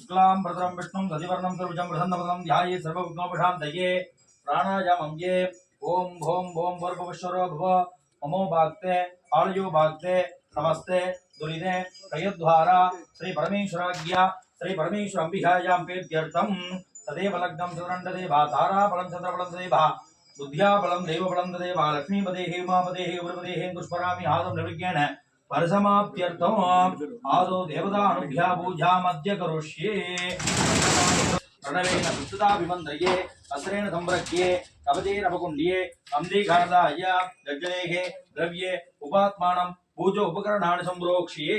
शुक्लां भद्रं विष्णुं शशिवर्णं सर्वजं प्रसन्नवदनं ध्याये सर्वविघ्नोपशान्तये प्राणायामं ये ओं भों भों भर्गवश्वरो भव ममो भाक्ते आलयो भाक्ते नमस्ते दुरिदे कयद्वारा श्री परमेश्वराज्ञा श्री परमेश्वर अंबिकायां पेद्यर्थं तदेव लग्नं चतुरण्डदे भातारा बलं चन्द्रबलं देवा बुद्ध्या बलं देवबलं देवा लक्ष्मीपदे हेमापदे उर्वदे दुष्परामि आदं निर्विज्ञान परसमाप्त्यर्थम् आदौ देवतानुभ्या पूजामद्य करोष्ये प्रणवेन सुस्तुताभिमन्त्रये अस्त्रेण संव्रज्ये कवचेनपकुण्ड्ये अम्बीघानदाय यज्ञेः द्रव्ये उपात्मानं पूजो उपकरणानि संप्रोक्ष्ये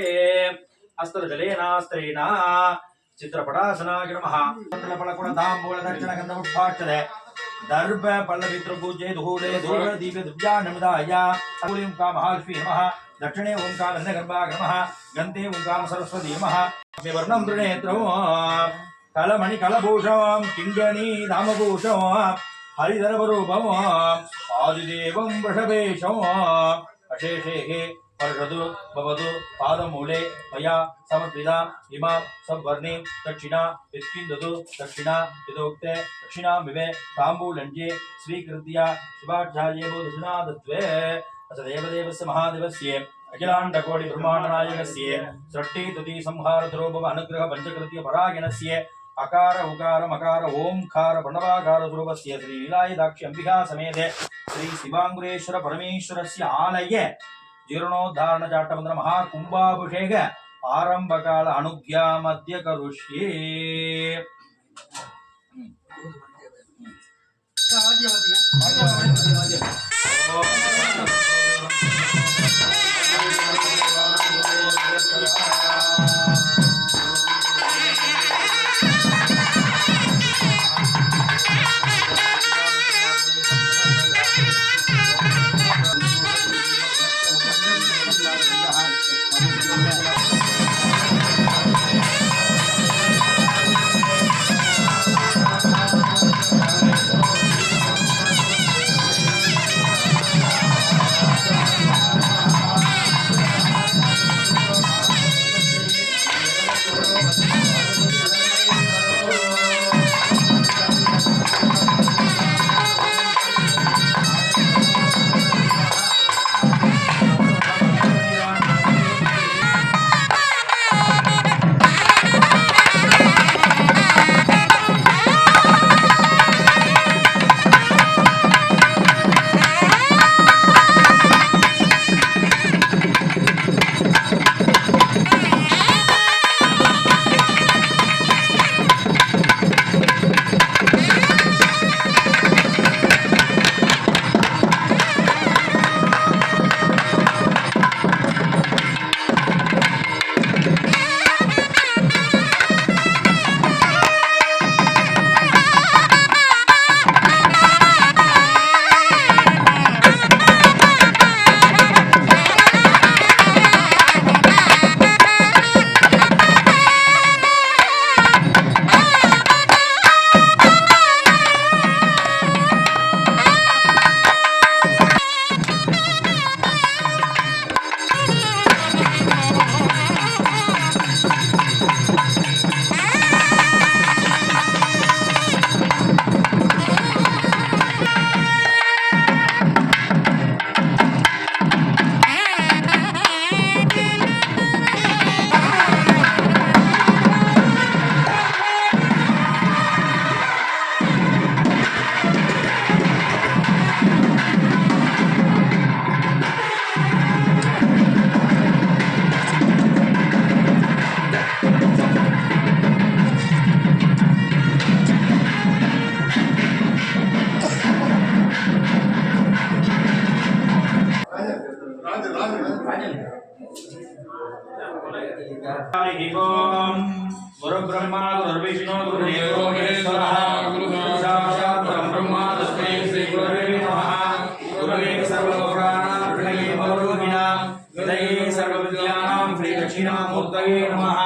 अस्त्रजलेनास्त्रेण चित्रपटासनाय नमः चन्द्रफलकुणताम्बूलदक्षिणगन्धपुष्पाक्षते दर्भ पल्लवित्रपूज्ये धूले धूलदीपे दिव्यानमिदाय मूलिं कामहालक्ष्मी नमः दक्षिणे ओंकार अन्नगर्भा नमः गन्ते ओंकार सरस्वती नमः वर्णं त्रिनेत्रं कलमणि कलभूषं किङ्गणी रामभूषं हरिधरवरूपं आदिदेवं वृषभेशं अशेषेः वर्षतु भवतु पादमूले मया समर्पिता इमा संवर्णे दक्षिणा वित्किन्दतु दक्षिणा यथोक्ते दक्षिणा विवे ताम्बूलञ्जे स्वीकृत्य शिवाचार्ये बोधनादत्वे देवदेवस्य महादेवस्य अखिलाण्डकोटि ब्रह्माण्डनायकस्य सृष्टि तुति संहार ध्रुव अनुग्रह पंचकृत्य परायणस्य अकार उकार मकार ओंकार प्रणवाकार ध्रुवस्य श्री लीलायदाक्षि अंबिका समेते श्री शिवांगुरेश्वर परमेश्वरस्य आलये जीर्णोद्धारण चाट्टमंत्र महाकुंभाभिषेक आरंभकाल अनुज्ञामद्य करुष्ये गुरुब्रह्मा गुरुर्विष्णु गुरुदेवो महेश्वरः गुरुसाक्षात् परब्रह्म तस्मै श्री गुरवे नमः गुरवे सर्वलोकानां भवरोगिणां विदये सर्वविद्यानां श्री दक्षिणामूर्तये नमः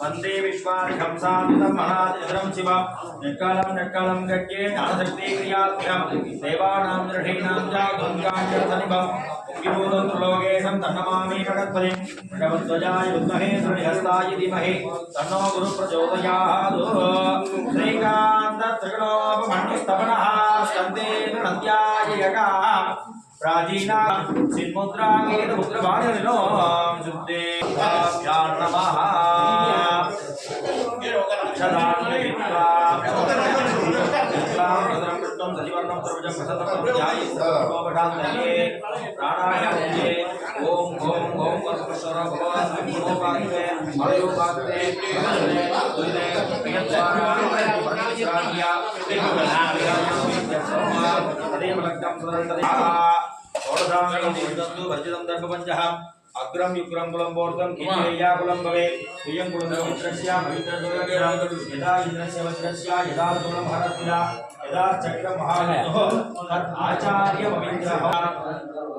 वन्दे विश्वादिकं साधितं महादित्रं शिवं निष्कालं गत्ये ज्ञानशक्ति क्रियाभ्यां देवानां दृढीनां च गङ्गाञ्जनिभं विभूतत्रिलोकेशं तन्नमामि जगत्पतिं भगवध्वजाय विद्महे श्रीहस्ताय धीमहि तन्नो गुरुः प्रचोदयात् श्रीकान्तत्रिगुणोपमन्युस्तपनः स्कन्धे नन्द्याय यगाः प्राचीना सिन्मुद्राङ्गेतमुद्रवाणिनो शुद्धे नमः सजीवर्णं सर्वजं प्रसन्नं ध्याये सर्वोपशान्तये प्राणायामे ओम ओम ओम परमेश्वर भगवान नमो पार्थे मयो पार्थे दुरिते प्रियद्वारा परमेश्वराज्ञा तदेव लक्ष्यं सदन्तदे ओडदांगं दिवदन्तु वर्जितं दर्भपञ्चः अग्रम युग्रम कुलम बोर्धम किंचया कुलम भवे प्रियं कुलम मित्रस्य पवित्रस्य यदा इंद्रस्य वज्रस्य यदा कुलम हरतिला यदा चक्रम महाविष्णुः तत् आचार्य पवित्रः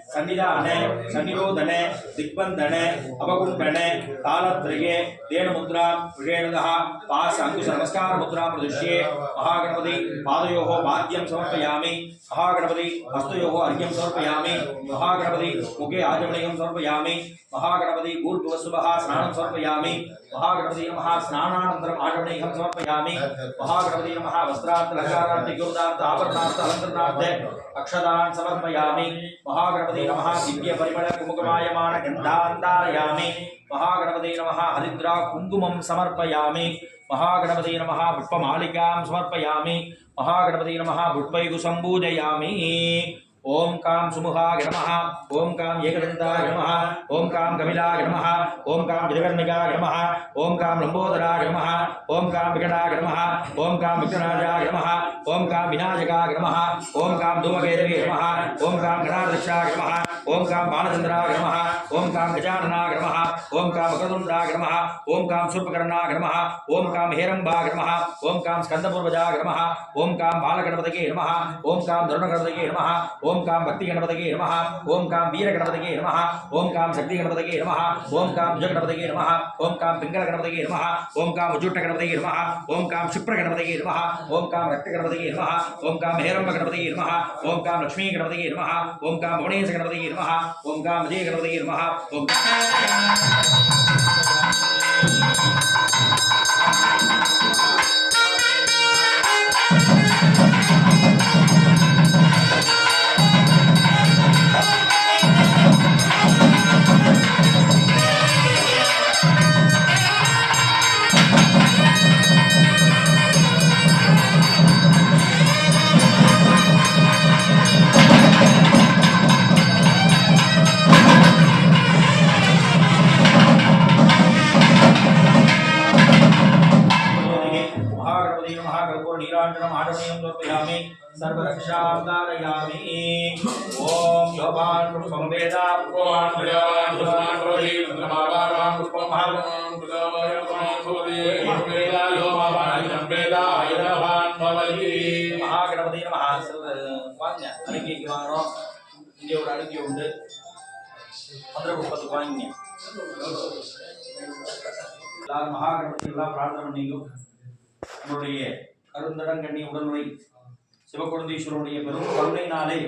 सन्निधाने सन्निरोधने दिग्बन्धने अवकुण्ठने तालत्रये देणमुद्रा विषेणदः पास अंकुश नमस्कार मुद्रा प्रदुष्ये महागणपति पादयोः वाद्यं समर्पयामि महागणपति हस्तयोः अर्घ्यं समर्पयामि महागणपति मुखे आचमनीयं समर्पयामि महागणपति भूर्भुवस्सुभः स्नानं समर्पयामि महागणपति नमः स्नानानन्तरम् आचमनीयं समर्पयामि महागणपति नमः वस्त्रार्थ लकारार्थ गौदार्थ आभरणार्थ अलङ्करणार्थ अक्षदान् समर्पयामि महागणपति नमः दिव्य परिमल कुमुकमायमान गन्धान्धारयामि महागणपति नमः हरिद्रा कुङ्कुमं समर्पयामि महागणपति नमः पुष्पमालिकां समर्पयामि महागणपति नमः पुष्पैः सम्पूजयामि ओम काम सुमुखाय नमः ओम काम एकदन्ताय नमः ओम काम कपिलाय नमः ओम काम विजयकर्णिकाय नमः ओम काम लंबोदराय नमः ओम काम विकटाय नमः ओम काम विघ्नराजाय नमः ओम काम विनायकाय नमः ओम काम धूमकेतवे नमः ओम काम गणाध्यक्षाय नमः ओम काम बाणचन्द्राय नमः ओम काम गजाननाय नमः ओम काम मकरतुण्डाय नमः ओम काम शूर्पकर्णाय नमः ओम काम हेरम्बाय नमः ओम काम स्कन्दपूर्वजाय नमः ओम काम बालगणपतये नमः ओम काम धरुणगणपतये नमः ओम काम भक्ति गणपतये नमः ओम काम वीर गणपतये नमः ओम काम शक्ति गणपतये नमः ओम काम भुज गणपतये नमः ओम काम पिंगल गणपतये नमः ओम काम उज्जुट्ट गणपतये नमः ओम काम क्षिप्र गणपतये नमः ओम काम रक्त गणपतये नमः ओम काम हेरम्ब गणपतये नमः ओम काम लक्ष्मी गणपतये नमः ओम काम भुवनेश गणपतये नमः ओम काम विजय गणपतये नमः ओम नीरांजनम आचमनीयं समर्पयामि सर्वरक्षां धारयामि ओम योपान पुष्पं वेदा पुष्पवान् प्रजावान् पुष्पान् भवति चन्द्रमावान् पुष्पं महागणं प्रजावान् भवति वेदा योपान् वेदा आयुधवान् भवति महागणपति नमः வாங்க அன்னைக்கு வாங்குறோம் இங்கே ஒரு அடிக்கி உண்டு மந்திர புஷ்பத்துக்கு வாங்கிங்க எல்லாரும் மகாகணபதி எல்லாம் பிரார்த்தனை பண்ணிங்க நம்மளுடைய அருந்தடங்கண்ணி உடனுரை சிவகுழந்தீஸ்வரனுடைய பெரும் கருணையினாலே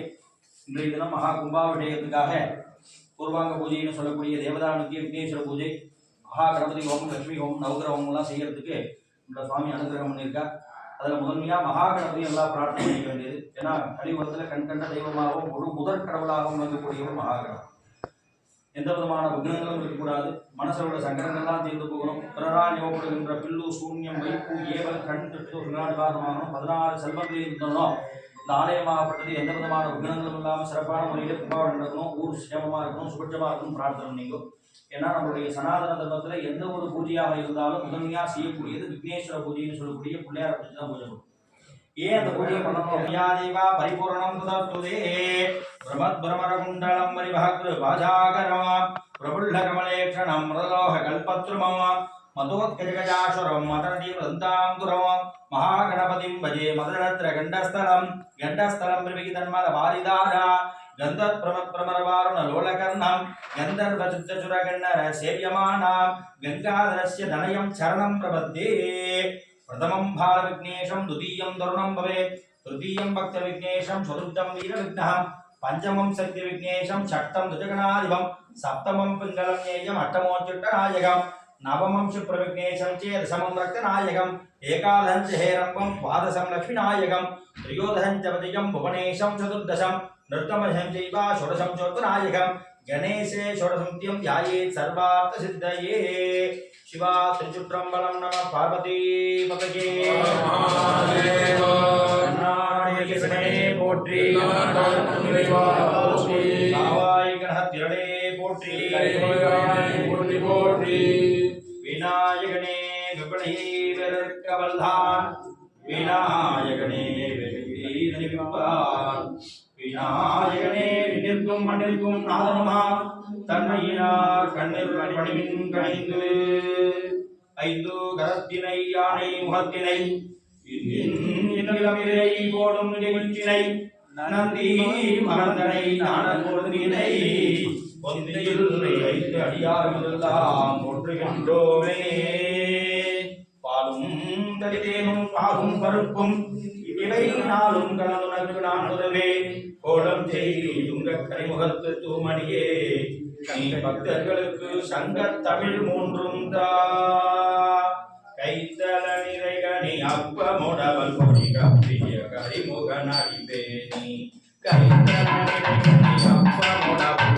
இன்றைய தினம் மகா கும்பாபிஷேகத்துக்காக பூர்வாங்க பூஜைன்னு சொல்லக்கூடிய தேவதானுக்கிய விக்னேஸ்வர பூஜை மகா கணபதி ஹோமம் லட்சுமி ஹோமம் நவகிர ஹோமம்லாம் செய்யறதுக்கு இந்த சுவாமி அனுகிரகம் பண்ணியிருக்கா. அதில் முதன்மையாக மகா கணபதி எல்லாம் பிரார்த்தனை பண்ணிக்க வேண்டியது. ஏன்னா கலியுகத்தில் கண்கண்ட தெய்வமாகவும் ஒரு முதற் கடவுளாகவும் விளங்கக்கூடியவர் மகா கணபதி. எந்த விதமான விக்னங்களும் இருக்கக்கூடாது. மனசில் உள்ள சங்கடங்கள்லாம் தீர்ந்து போகணும். பிறரால் யோகப்படுகின்ற பில்லு சூன்யம் வைப்பு ஏவல் கண் திட்டு நிவாரணமாகணும். 16 செல்வங்கள் இருந்தோம். இந்த ஆலயமாகப்பட்டது எந்த விதமான விக்னங்களும் இல்லாமல் சிறப்பான முறையில் கும்பாவனம் நடக்கணும். ஊர் சேமமாக இருக்கணும், சுபட்சமாக இருக்கணும் பிரார்த்தனை பண்ணிக்கும். ஏன்னா நம்மளுடைய சனாதன தர்மத்தில் எந்த ஒரு பூஜையாக இருந்தாலும் முதன்மையாக செய்யக்கூடியது விக்னேஸ்வர பூஜைன்னு சொல்லக்கூடிய பிள்ளையாரை பற்றி தான் பூஜை பண்ணும். ஏன் அந்த பூஜையை பண்ணணும்? தேவா பரிபூர்ணம் புதத்துதே பிரமத் பிரமரகுண்டலம் பரிபாக்ரு பாஜாகரம் பிரபுல்ல கமலேக்ஷணம் மிருதலோக கல்பத்ருமம் மதோத்கஜகஜாசுரம் மதனதி வந்தாங்குரம் மகாகணபதிம் பஜே மதனத்ர கண்டஸ்தலம் கண்டஸ்தலம் பிரவிகிதன்மல வாரிதாரா கந்தத் பிரமத் பிரமரவாருண லோலகர்ணம் கந்தர்வ சித்தசுரகண்ணர சேவியமானாம் கங்காதரஸ்ய தனயம் சரணம் பிரபத்தே. प्रथमं भाल विघ्नेशं द्वितीयं तरुणं भवेत् तृतीयं भक्त विघ्नेशं चतुर्थं वीर विघ्नः पंचमं शक्ति विघ्नेशं षष्ठं द्विजगणाधिपं सप्तमं पिंगलं ज्ञेयं अष्टमोच्युतनायकं नवमं शुप्रविघ्नेशं च दशमं रक्तनायकम् एकादशं च हेरम्बं द्वादशं लक्ष्मीनायकं त्रयोदशं च पतिजं भुवनेशं चतुर्दशं नृतमशं चैव षोडशं चोत्तनायकं गणेशे षोडशं ध्यायेत् सर्वार्थसिद्धये शिवा त्रिचुट्रम्बलं नमः पार्वती पतये पोट्री कावाय गणहतिरणे पोट्री विनायकने विपणे विरर्कवल्धान विनायकने विनायकने विनिर्गुम मनिर्गुम नादनमा तन्मयिनार कण्णिर पणिमिन कणिंदु ஐந்து கரத்தினை யானை முகத்தினை இந்திரமிரை போடும் நிகழ்ச்சினை நந்தி மகந்தனை நாணகோதினை ஒன்றில் வைத்து அடியாரெல்லாம் போற்றுகின்றோமே பாலும் தரிதேனும் பாகும் பருப்பும் இவை நாளும் கலந்துனக்கு நான் உதவேன் கோலம் செய்தி துங்கக் கரிமுகத்து தூமணியே நீ பக்தர்களுக்கு சங்கத் தமிழ் மூன்றும் தா கைத்தல நிறைகனி அப்பமுடவல் பொடி கப்பிய கரிமுகன் அடிப்பேனி கைத்தல நிறைகனி அப்பமுடவல்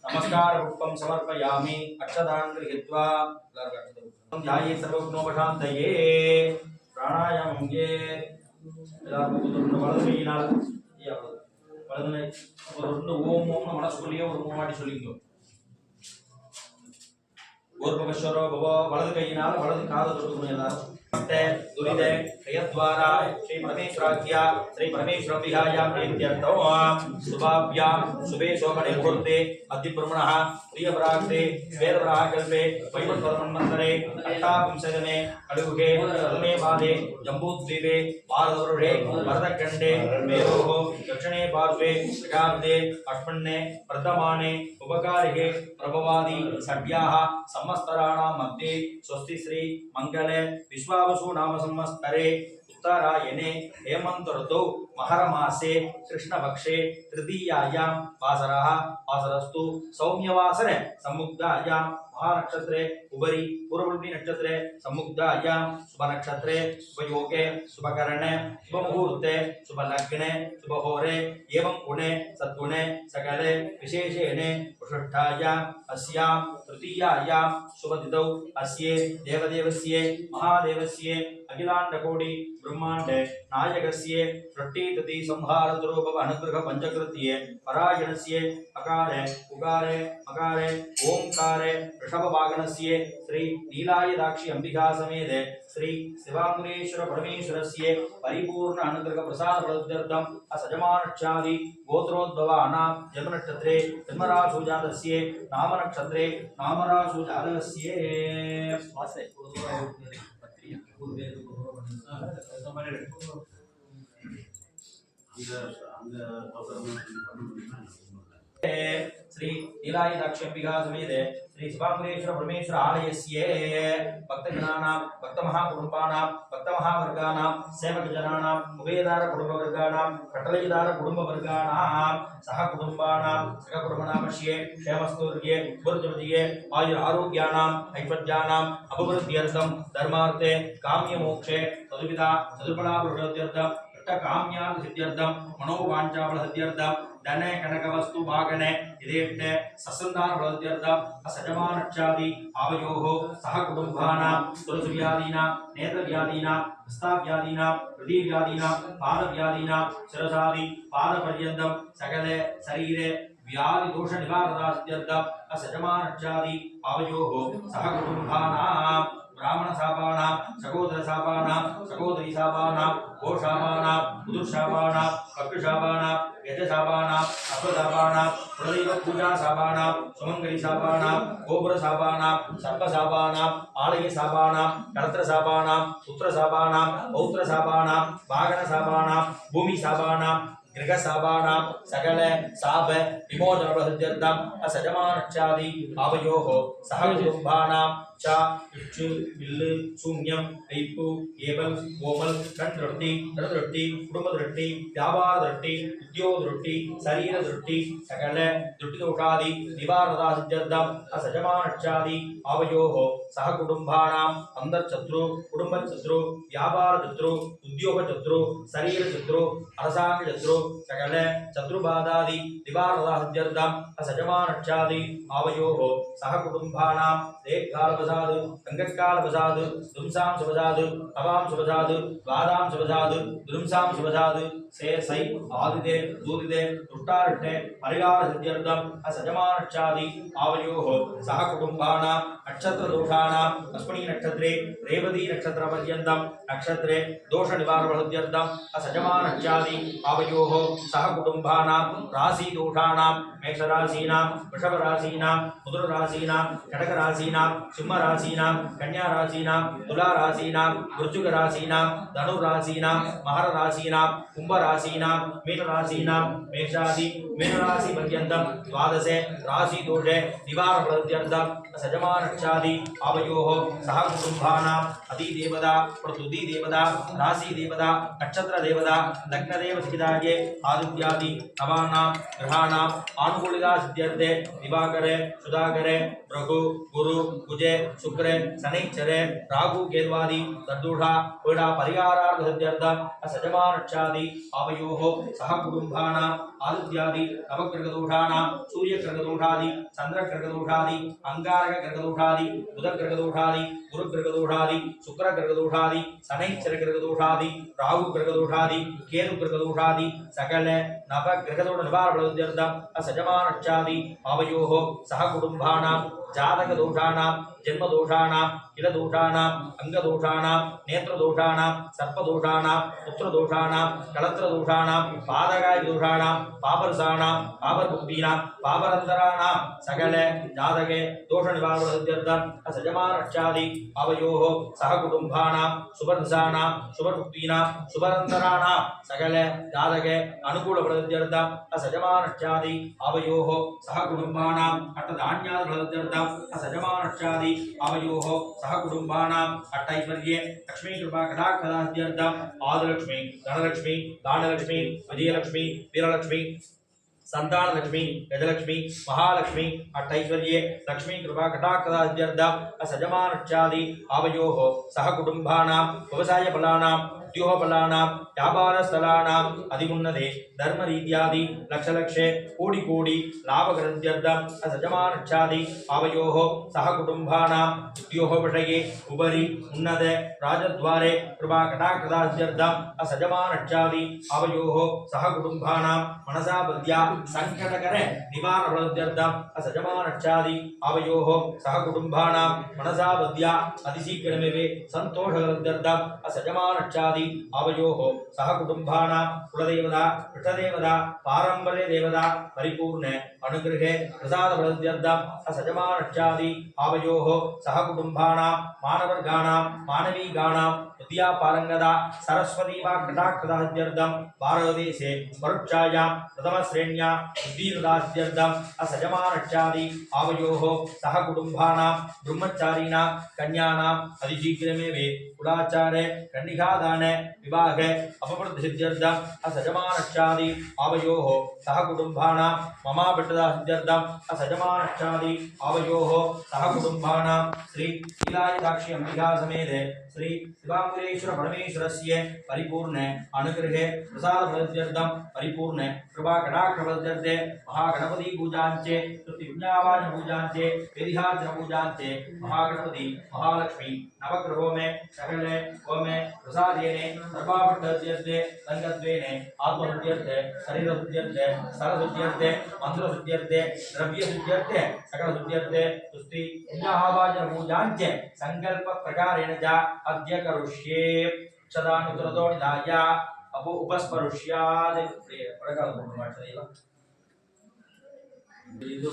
नमस्कार पुष्पं समर्पयामि अक्षतान् गृहीत्वा ध्याये सर्वविघ्नोपशान्तये प्राणायामं ये வலது கையினால் வலது ஒரு ரெண்டு ஓம் ஓம் மனசுக்குள்ளேயே ஒரு மூணு வாட்டி சொல்லிக்கோ பூர்வபஸ்வரோ பவ வலது கையினால் வலது காது தொட்டுக்கணும் எல்லாரும் दुरिते प्रियद्वारा श्री परमेश्वराख्या श्री परमेश्वर विहाय प्रीत्यर्थो शुभाभ्यां शुभे शोभने मुहूर्ते अद्य ब्रह्मणः प्रियपराग्ते वेदपराकल्पे वैवस्वरमन्वन्तरे अष्टाविंशतमे कलियुगे प्रथमे पादे जम्बूद्वीपे भारतवर्षे भरतखण्डे मेरोः दक्षिणे पार्श्वे ऋगाब्दे अष्टमे वर्तमाने उपकारिके प्रभवादि षड्याः संवत्सराणां मध्ये स्वस्ति श्री मंगले विश्वावसु नाम संवत्सरे उत्तरायणे हेमंत ऋतौ महर मासे कृष्णपक्षे तृतीयायां वासरः वासरस्तु सौम्यवासरे सम्मुग्धायां महानक्षत्रे उपरि पूर्ववृद्धि नक्षत्रे सम्मुग्धायां शुभ नक्षत्रे शुभयोगे शुभकरणे शुभमुहूर्ते शुभलग्ने शुभहोरे एवं गुणे सद्गुणे सकले विशेषेणे पुरुषायां अस्यां तृतीयायां शुभतिथौ अस्ये देवदेवस्ये महादेवस्ये अखिलाण्डकोटि ब्रह्माण्डे नायकस्ये षष्ठीतिथि संहारद्रूपव अनुग्रह पंचकृत्ये परायणस्ये अकारे उकारे मकारे ओंकारे ऋषभवागनस्ये श्री नीलायदाक्षि अंबिका समेते श्री शिवांगुरेश्वर परमेश्वरस्ये परिपूर्ण अनुग्रह प्रसाद फलद्यर्थम् असजमानक्षादि गोत्रोद्भवानां जन्मनक्षत्रे जन्मराशौ जातस्य नामनक्षत्रे नामराशौ जातस्य वासे श्री नीलायदाक्षिंबिका समेते श्री शिवांगुरेश्वर परमेश्वर आलयस्य भक्तजनानां भक्तमहाकुटुम्बानां भक्तमहावर्गानां सेवकजनानां उभयदार कुटुम्बवर्गानां कटलयदार कुटुम्बवर्गानां सह कुटुम्बानां सककुटुम्बनामस्य क्षेमस्तुर्ये बुर्जवतिये आयुर आरोग्यानां ऐश्वर्यानाम् अभिवृद्ध्यर्थं धर्मार्थे काम्यमोक्षे तदुविधा तदुफलाभिवृद्ध्यर्थं अष्टकाम्यान् सिद्ध्यर्थं मनोवाञ्छाफल सिद्ध्यर्थं धने कनकवस्तु भागने इदेट्टे ससन्तानफलसिद्ध्यर्थं असजमानक्षादि आवयोः सह कुटुम्बानां तुलसीव्याधीनां नेत्रव्याधीनां हस्ताव्याधीनां हृदयव्याधीनां पादव्याधीनां शिरसादि पादपर्यन्तं सकले शरीरे व्याधि दोष निवारणासिद्ध्यर्थं असजमानक्षादि आवयोः सह कुटुम्बानां ब्राह्मण सापानां सहोदर सापानां सहोदरी सापानां गोशापानां उदुशापानां कक्षशापानां यजशापानां अश्वशापानां प्रदैव पूजा सापानां सुमंगली सापानां गोपुर सापानां सर्प सापानां आलय सापानां कलत्र सापानां पुत्र सापानां पौत्र सापानां वाहन सापानां भूमि सापानां गृह सापानां सकल साप विमोचन प्रसिद्ध्यर्थं असजमानक्षादि आवयोः सह कुटुम्बानां च इच्छु इल्लु शून्यं ऐप्पु एवल कोमल कण दृष्टि धन दृष्टि कुटुंब दृष्टि व्यापार दृष्टि उद्योग दृष्टि शरीर दृष्टि सकल दृष्टि दोषादि निवारणता सिद्ध्यर्थं असजमानक्षादि आवयोः सह कुटुम्बानां अंतर्शत्रु कुटुंब शत्रु व्यापार शत्रु उद्योग शत्रु शरीर शत्रु अरसांग शत्रु सकल शत्रुबाधादि निवारणता सिद्ध्यर्थं असजमानक्षादि आवयोः सह कुटुम्बानां देहकाल अंगकाल प्रसाद दुमसाम सुबसाद तवाम सुबसाद वादाम सुबसाद दुमसाम सुबसाद से सै आदिदे दूदिदे दुष्टारट्टे परिवार सिद्ध्यर्थं असजमानक्षादि आवयोः सह कुटुम्बानां नक्षत्र दोषाणां अश्विनी नक्षत्रे रेवती नक्षत्र पर्यन्तं नक्षत्रे दोष निवारण सिद्ध्यर्थं असजमानक्षादि आवयोः सह कुटुम्बानां राशि दोषाणां मेष राशीनां वृषभ राशीनां मधुर राशीनां कटक राशीनां सिंह राशीनां कन्या राशीनां तुला राशीनां वृश्चिक राशीनां धनु राशीनां मकर राशीनां कुंभ राशीनां मीन राशीनां मेषादि मीन राशि पर्यन्तं द्वादशे राशि दोषे निवारण प्रत्यर्थं सजमानक्षादि आवयोः सह कुटुम्बानां अधिदेवता प्रतुति देवता राशि देवता नक्षत्र देवता लग्न देव सिद्धाये आदित्यादि नवानां ग्रहाणां आनुकूलिता सिद्ध्यर्थे दिवाकरे सुधाकरे रघु गुरु कुजे शुक्रे शनिचरे राहु केतवादि तद्दोषा पीडा परिहारार्थ सिद्ध्यर्थं असजमानक्षादि आवयोः सह कुटुम्बानां आदित्यादि नवग्रहदोषाणां सूर्यग्रहदोषादि चन्द्रग्रहदोषादि अंगारकग्रहदोषादि बुधग्रहदोषादि गुरुग्रहदोषादि शुक्रग्रहदोषादि शनिचरग्रहदोषादि राहुग्रहदोषादि केतुग्रहदोषादि सकल नवग्रहदोष निवारण सिद्ध्यर्थं असजमानक्षादि आवयोः सह कुटुम्बानां जातक दोषाणां जन्म दोषाणां किल दोषाणां अंग दोषाणां नेत्र दोषाणां सर्प दोषाणां पुत्र दोषाणां कलत्र दोषाणां पादकाय दोषाणां पापरसाणां पापरबुद्धीनां पापरन्तराणां सकल जातके दोष निवारण सिद्ध्यर्थं असजमानक्षादि आवयोः सह कुटुम्बानां शुभरसाणां शुभबुद्धीनां शुभरन्तराणां सकल जातके अनुकूल प्रसिद्ध्यर्थं असजमानक्षादि आवयोः सह कुटुम्बानां अष्टधान्यादि प्रसिद्ध्यर्थं असजमानक्षादि आवयोः सह कुटुम्बानां अष्टैश्वर्ये लक्ष्मी कृपा कटाक्षदा सिद्ध्यर्थं आदिलक्ष्मी धनलक्ष्मी दानलक्ष्मी विजयलक्ष्मी वीरलक्ष्मी संतान लक्ष्मी गजलक्ष्मी महालक्ष्मी अष्टैश्वर्ये लक्ष्मी कृपा कटाक्षदा सिद्ध्यर्थं असजमानक्षादि आवयोः सह कुटुम्बानां व्यवसाय फलानां उद्योग फलानां व्यापार स्थलानां अधिमुन्नते धर्म रीत्यादि लक्ष लक्षे कोटि कोटि लाभ ग्रन्थ्यर्थं असजमानक्षादि आवयोः सह कुटुम्बानां उद्योग विषये उपरि उन्नत राजद्वारे कृपा कटाक्षदा सिद्ध्यर्थं असजमानक्षादि आवयोः सह कुटुम्बानां मनसा बुद्ध्या संकटकर निवारण प्रसिद्ध्यर्थं असजमानक्षादि आवयोः सह कुटुम्बानां मनसा बुद्ध्या अतिशीघ्रमेव संतोष प्रसिद्ध्यर्थं असजमानक्षादि आवयोः सह कुटुम्बानां कुलदेवता इष्टदेवता पारंपर्य देवता परिपूर्ण अनुग्रहे प्रसाद प्रसिद्ध्यर्थं असजमानक्षादि आवयोः सह कुटुम्बानां मानवर्गाणां मानवीगाणां विद्या पारंगता सरस्वती वा कटाक्षदा सिद्ध्यर्थं भारतदेशे परोक्षायां प्रथम श्रेण्या बुद्धिरता सिद्ध्यर्थं असजमानक्षादि आवयोः सह कुटुम्बानां ब्रह्मचारिणां कन्यानां अतिशीघ्रमेव कुलाचारे कन्निकादाने विवाहे अपवृद्धि सिद्ध्यर्थं असजमानक्षादि आवयोः सह कुटुम्बानां ममापट्टदा सिद्ध्यर्थं असजमानक्षादि आवयोः सह कुटुम्बानां श्री लीलायताक्षी अंबिका समेत श्री शिवांकुरेश्वर परमेश्वरस्य परिपूर्ण अनुग्रहे प्रसाद फलत्यर्थं परिपूर्ण कृपा कटाक्ष फलत्यर्थे महागणपति पूजांचे स्तुति विज्ञावान पूजांचे वेदिहार्जन पूजांचे महागणपति महालक्ष्मी नवग्रहों में सकले ओमे प्रसादेने सर्वापट्टत्यर्थे संगत्वेने आत्मशुद्ध्यर्थे शरीरशुद्ध्यर्थे स्थलशुद्ध्यर्थे मंत्रशुद्ध्यर्थे द्रव्यशुद्ध्यर्थे सकलशुद्ध्यर्थे स्तुति विज्ञावान पूजांचे संकल्प प्रकारेण च अद्य करुष्ये सदानुत्रतो निधाय अपो उपस्परुष्याद पडकाल ಮಾಡ್ತಿದೀಯಲ್ಲ ಇದು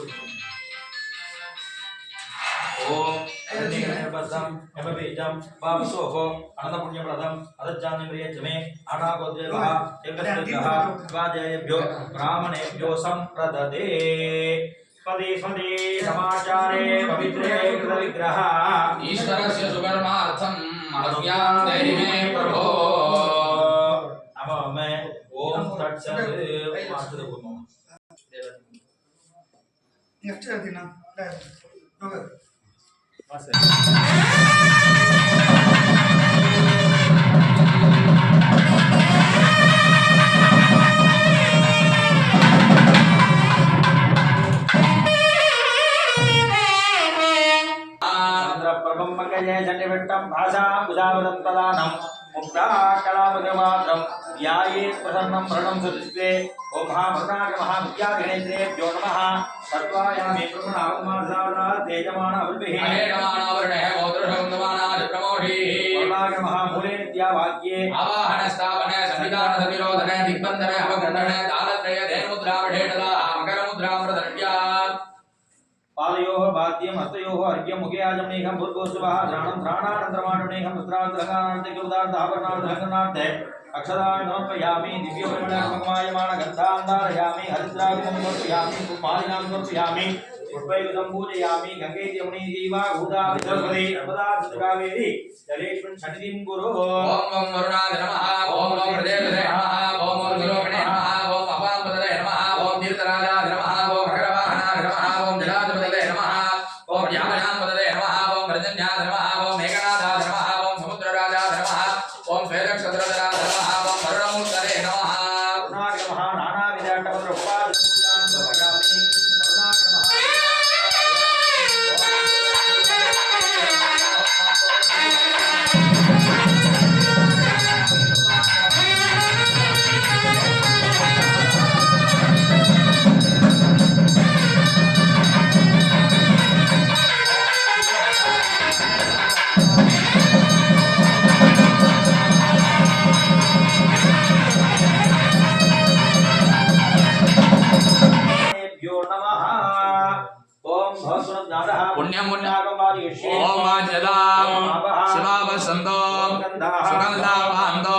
ಓಂ ಅನಿಗಣಪಸಂ ಎಬಬೀಜಂ ಪಾವಸೋಹೋ ಅನಂತಪುಣ್ಯಪ್ರದಂ ಅದಜ್ಜಾನಿಮ್ರಿಯಜಮೇ ಆನಾಗೋದ್ರೇವಃ ದೇವಸ್ಯಃ ವಾಜಯೇಭ್ಯೋ ಬ್ರಾಹ್ಮಣೇಭ್ಯೋ ಸಂಪ್ರದದೇ पदे पदे समाचारे पवित्रे कृतविग्रह ईश्वरस्य सुकर्मार्थं महत्यां देहि मे प्रभो अब मैं ओम तत्सत् मास्टर बोलूं नेक्स्ट दिन ओके प्रबम्बकये जनिवट्टं भाषां बुधावदं तदानं मुक्ता कलावगमात्रं ध्याये प्रसन्नं प्रणं सुदिस्वे ओम महामृताय महाविद्यागणेन्द्रेभ्यो नमः सर्वायामि ब्रह्मणावमासादा तेजमान अवल्भिः अहेडमानावर्णः गोत्रशब्दमानाद प्रमोषिः वर्णाय महामूले नित्यावाक्ये आवाहन स्थापन संविधान सविरोधन दिग्बंधन अपग्रहण तालत्रय धेनुद्रावढेटला मकरमुद्रामृतर्यात् पादयोः बाध्यं हस्तयोः अर्घ्यं मुखे आजमनेहं भूर्भुवस्सुवः ध्रानं ध्रानानन्तरमाणुनेहं रुद्रार्थकानार्थैकरुदार्थाभरणार्थहरणार्थे अक्षराणि समर्पयामि दिव्यपरिमलकुङ्कुमायमानगन्धान्धारयामि हरिद्रावितं समर्पयामि पुष्पादिनां समर्पयामि पुष्पैर्घं पूजयामि गङ्गे यमुने जीवा भूदावि सरस्वती नर्मदा सिन्धुकावेरी जलेष्मिन् सन्निधिं कुरु ओम ओम वरुणाय नमः ओम ओम हृदयपदे नमः ओम ओम गुरोपणे नमः ओम अपाम्पदे नमः ओम तीर्थराजाय नमः ओम मकरवाहनाय नमः ओम जलाधिपतये नमः ओम यामनांपदे नमः ओम रजन्याय नमः ओम मेघनाथाय नमः ओम समुद्रराजाय नमः ओम श्वेतक्षत्रधराय नमः ओम वरुणमूर्तये नमः वरुणाय नमः नानाविधाट्टपत्रउपादिपूजां समर्पयामि वरुणाय नमः पुण्यं पुण्यं ओम वाजदा शिवावसंतो सुगंधावांतो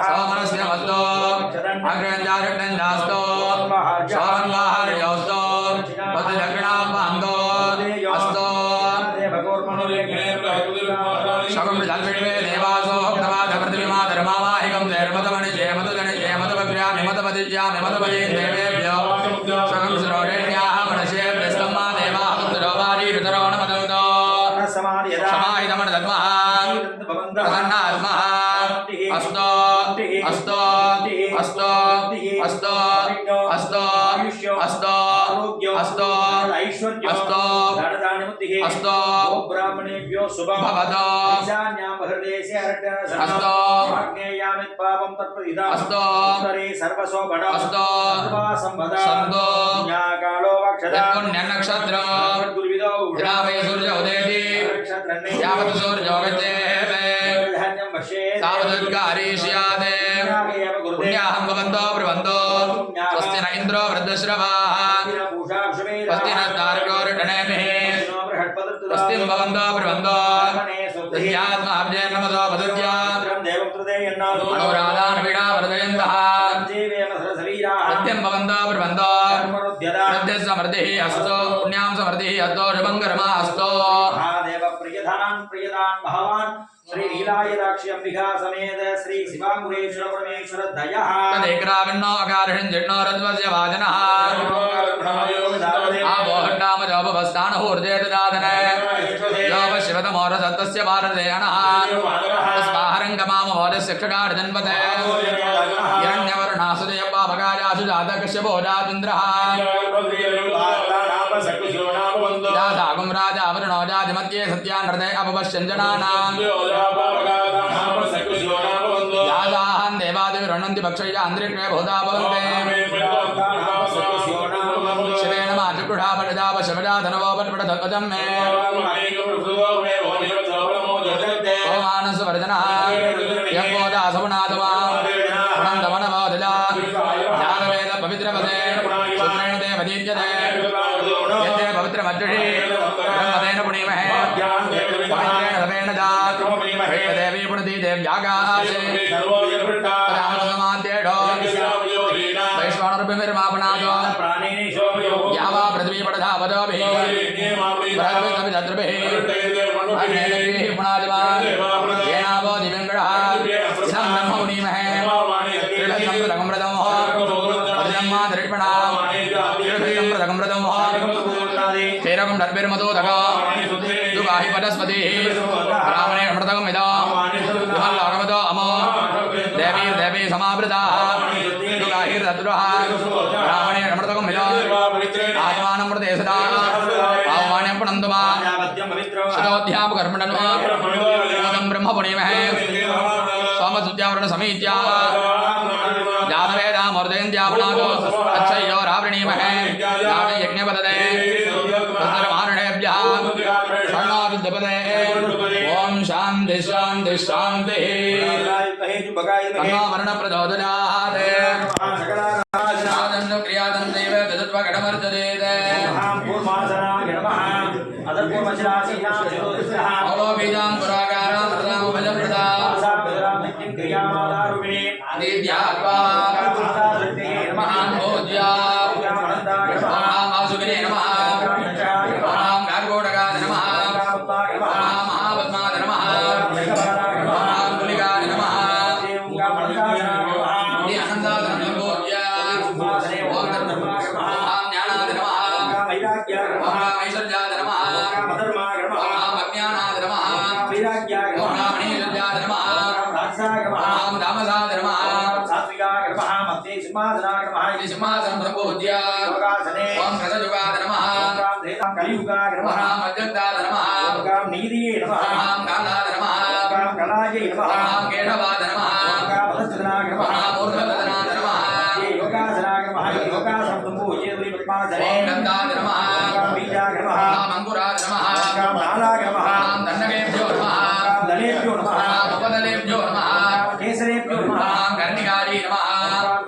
सोमनस्य वस्तो अग्रंजारटंजास्तो सोमवाहरयोस्तो पदलग्नावांतो अस्तो शगम जलपिण्वे देवासो भक्तवाद प्रतिमा धर्मावाहिकं धर्मतमणि जयमतगण जयमतवग्र्यामि मतपदिज्यामि मतपदे देवेभ्यो शगम श्रोडेन्याः मनसे व्यस्तम्मा देवा पुत्रोवारी ऋतरोण मदौतो समाहितमनदत्मः प्रसन्नात्मः अस्तो अस्तो अस्तो अस्तो अस्तो अस्तो अस्तो अस्तो अस्तो ब्राह्मणेभ्यो शुभं भवतो ईशान्यां हृदयेस्य अरट्टन अस्तो आज्ञेयामित् पापं तत्प्रदिदाम् अस्तो उत्तरे सर्वशोभनम् अस्तो सर्वासम्पदा सन्तो ज्ञाकालो वक्षदा यत्पुण्यनक्षत्रं गुरुविदो ग्रामे सूर्य उदेति नक्षत्रन्ने यावत् सूर्यो गच्छेत् धान्यं वशेत् तावदुद्गारी स्यात् पुण्याहं भवन्तो ब्रुवन्तो स्वस्ति न इन्द्रो वृद्धश्रवाः स्वस्ति न तारकोर्डनेभिः स्वस्ति भवन्तो ब्रुवन्तो तस्यात्माब्जे नमसो वदत्यात् मनोराधान् वीणा वरदयन्तः सत्यं भवन्तो ब्रुवन्तो सत्यस्य समृद्धिः अस्तु पुण्यां समृद्धिः अस्तो शुभङ्करमा अस्तो प्रियदान भगवान श्री लीलायदाक्षी अंबिका समेत श्री शिवांकुरेश्वर परमेश्वर दयः तदेकराविन्नो अकारहिं जिर्णो रद्वस्य वाजनः आबोहट्टाम जोपवस्थान ऊर्जे ददादन योप शिवतमोर सत्तस्य भारतेयनः ओदस्य क्षगार्जन्वते हिरण्यवर्णासुजय पापकायासु जातकश्यपो राजेन्द्रः जातागुं राजा वरुणो जातिमध्ये सत्यानृते अपपश्यञ्जनानां जाताहं देवादिविरुणन्ति पक्षैः अन्तरिक्षे भूता भवन्ते शिवेन मा चक्रुषा पठितापशमजाधनवो पट्पटध्वजं मे ओमानसवर्जनः यज्ञोदासमुनादमा पुनन्दमनवोदिला ज्ञानवेद पवित्रपदे सूत्रेण ते वदीयते यते पवित्रमज्जुषि ब्रह्मतेन पुणीमहे पवित्रेण समेन जात् देवी पुणति देव्यागासे पदामसमाद्येढो वैश्वानरुभिर्मापनादो यावा पृथ्वी पडधा पदोभिः बृहद्भिः अग्नेभिः पुनादिमा येनावो दिव्यङ्गणः इदं ब्रह्म पुणीमहे त्रिभक्सम्प्रदकमृतमो अदिदम्मा दरिपणा त्रिभक्सम्प्रदकमृतमो क्षेरकं दर्भिर्मधोदको दुगाहि वनस्पतिः ब्राह्मणे अमृतकम् इदं दुहल्लोकमतो अमो देवी समावृताः दुगाहिर्दद्रुः ब्राह्मणे अमृतकम् इदं आत्मानं मृते सदा पावमान्यं पुनन्दुमा शतोऽध्यापकर्मणः ब्रह्म पुणीमहे सोमसुद्यावरण समीत्या जानवेदामूर्धयन्त्यापनादो अच्छय्यो रावृणीमहे यज्ञपदे तत्रमारुणेभ्यः षण्णारुद्धपदे ॐ शान्ति शान्ति शान्तिः तन्नो वर्णप्रचोदयात् साधनं क्रियातं दैव तदत्वघटमर्चयेत् अवलोबीजां पुराकारां प्रदां भजप्रदा दीद्यात्वा महान्भोज्या आसुगिने नमः गार्गोडगाय नमः महापद्माय नमः कुलिकाय नमः आनन्दाय नमोज्या ज्ञानाय नमः ऐश्वर्याय नमः अज्ञानाय नमः मणिसर्याय नमः दामसाय नमः सिंहासनं प्रबोध्य ओं कृतयुगाय नमः मध्यदाय नमः कालाय नमः केशवाय नमः मूर्धवदनाय नमः ओं गन्धाय नमः अंकुराय नमः दण्डकेभ्यो नमः उपदलेभ्यो नमः केसरेभ्यो नमः कर्णिकायै नमः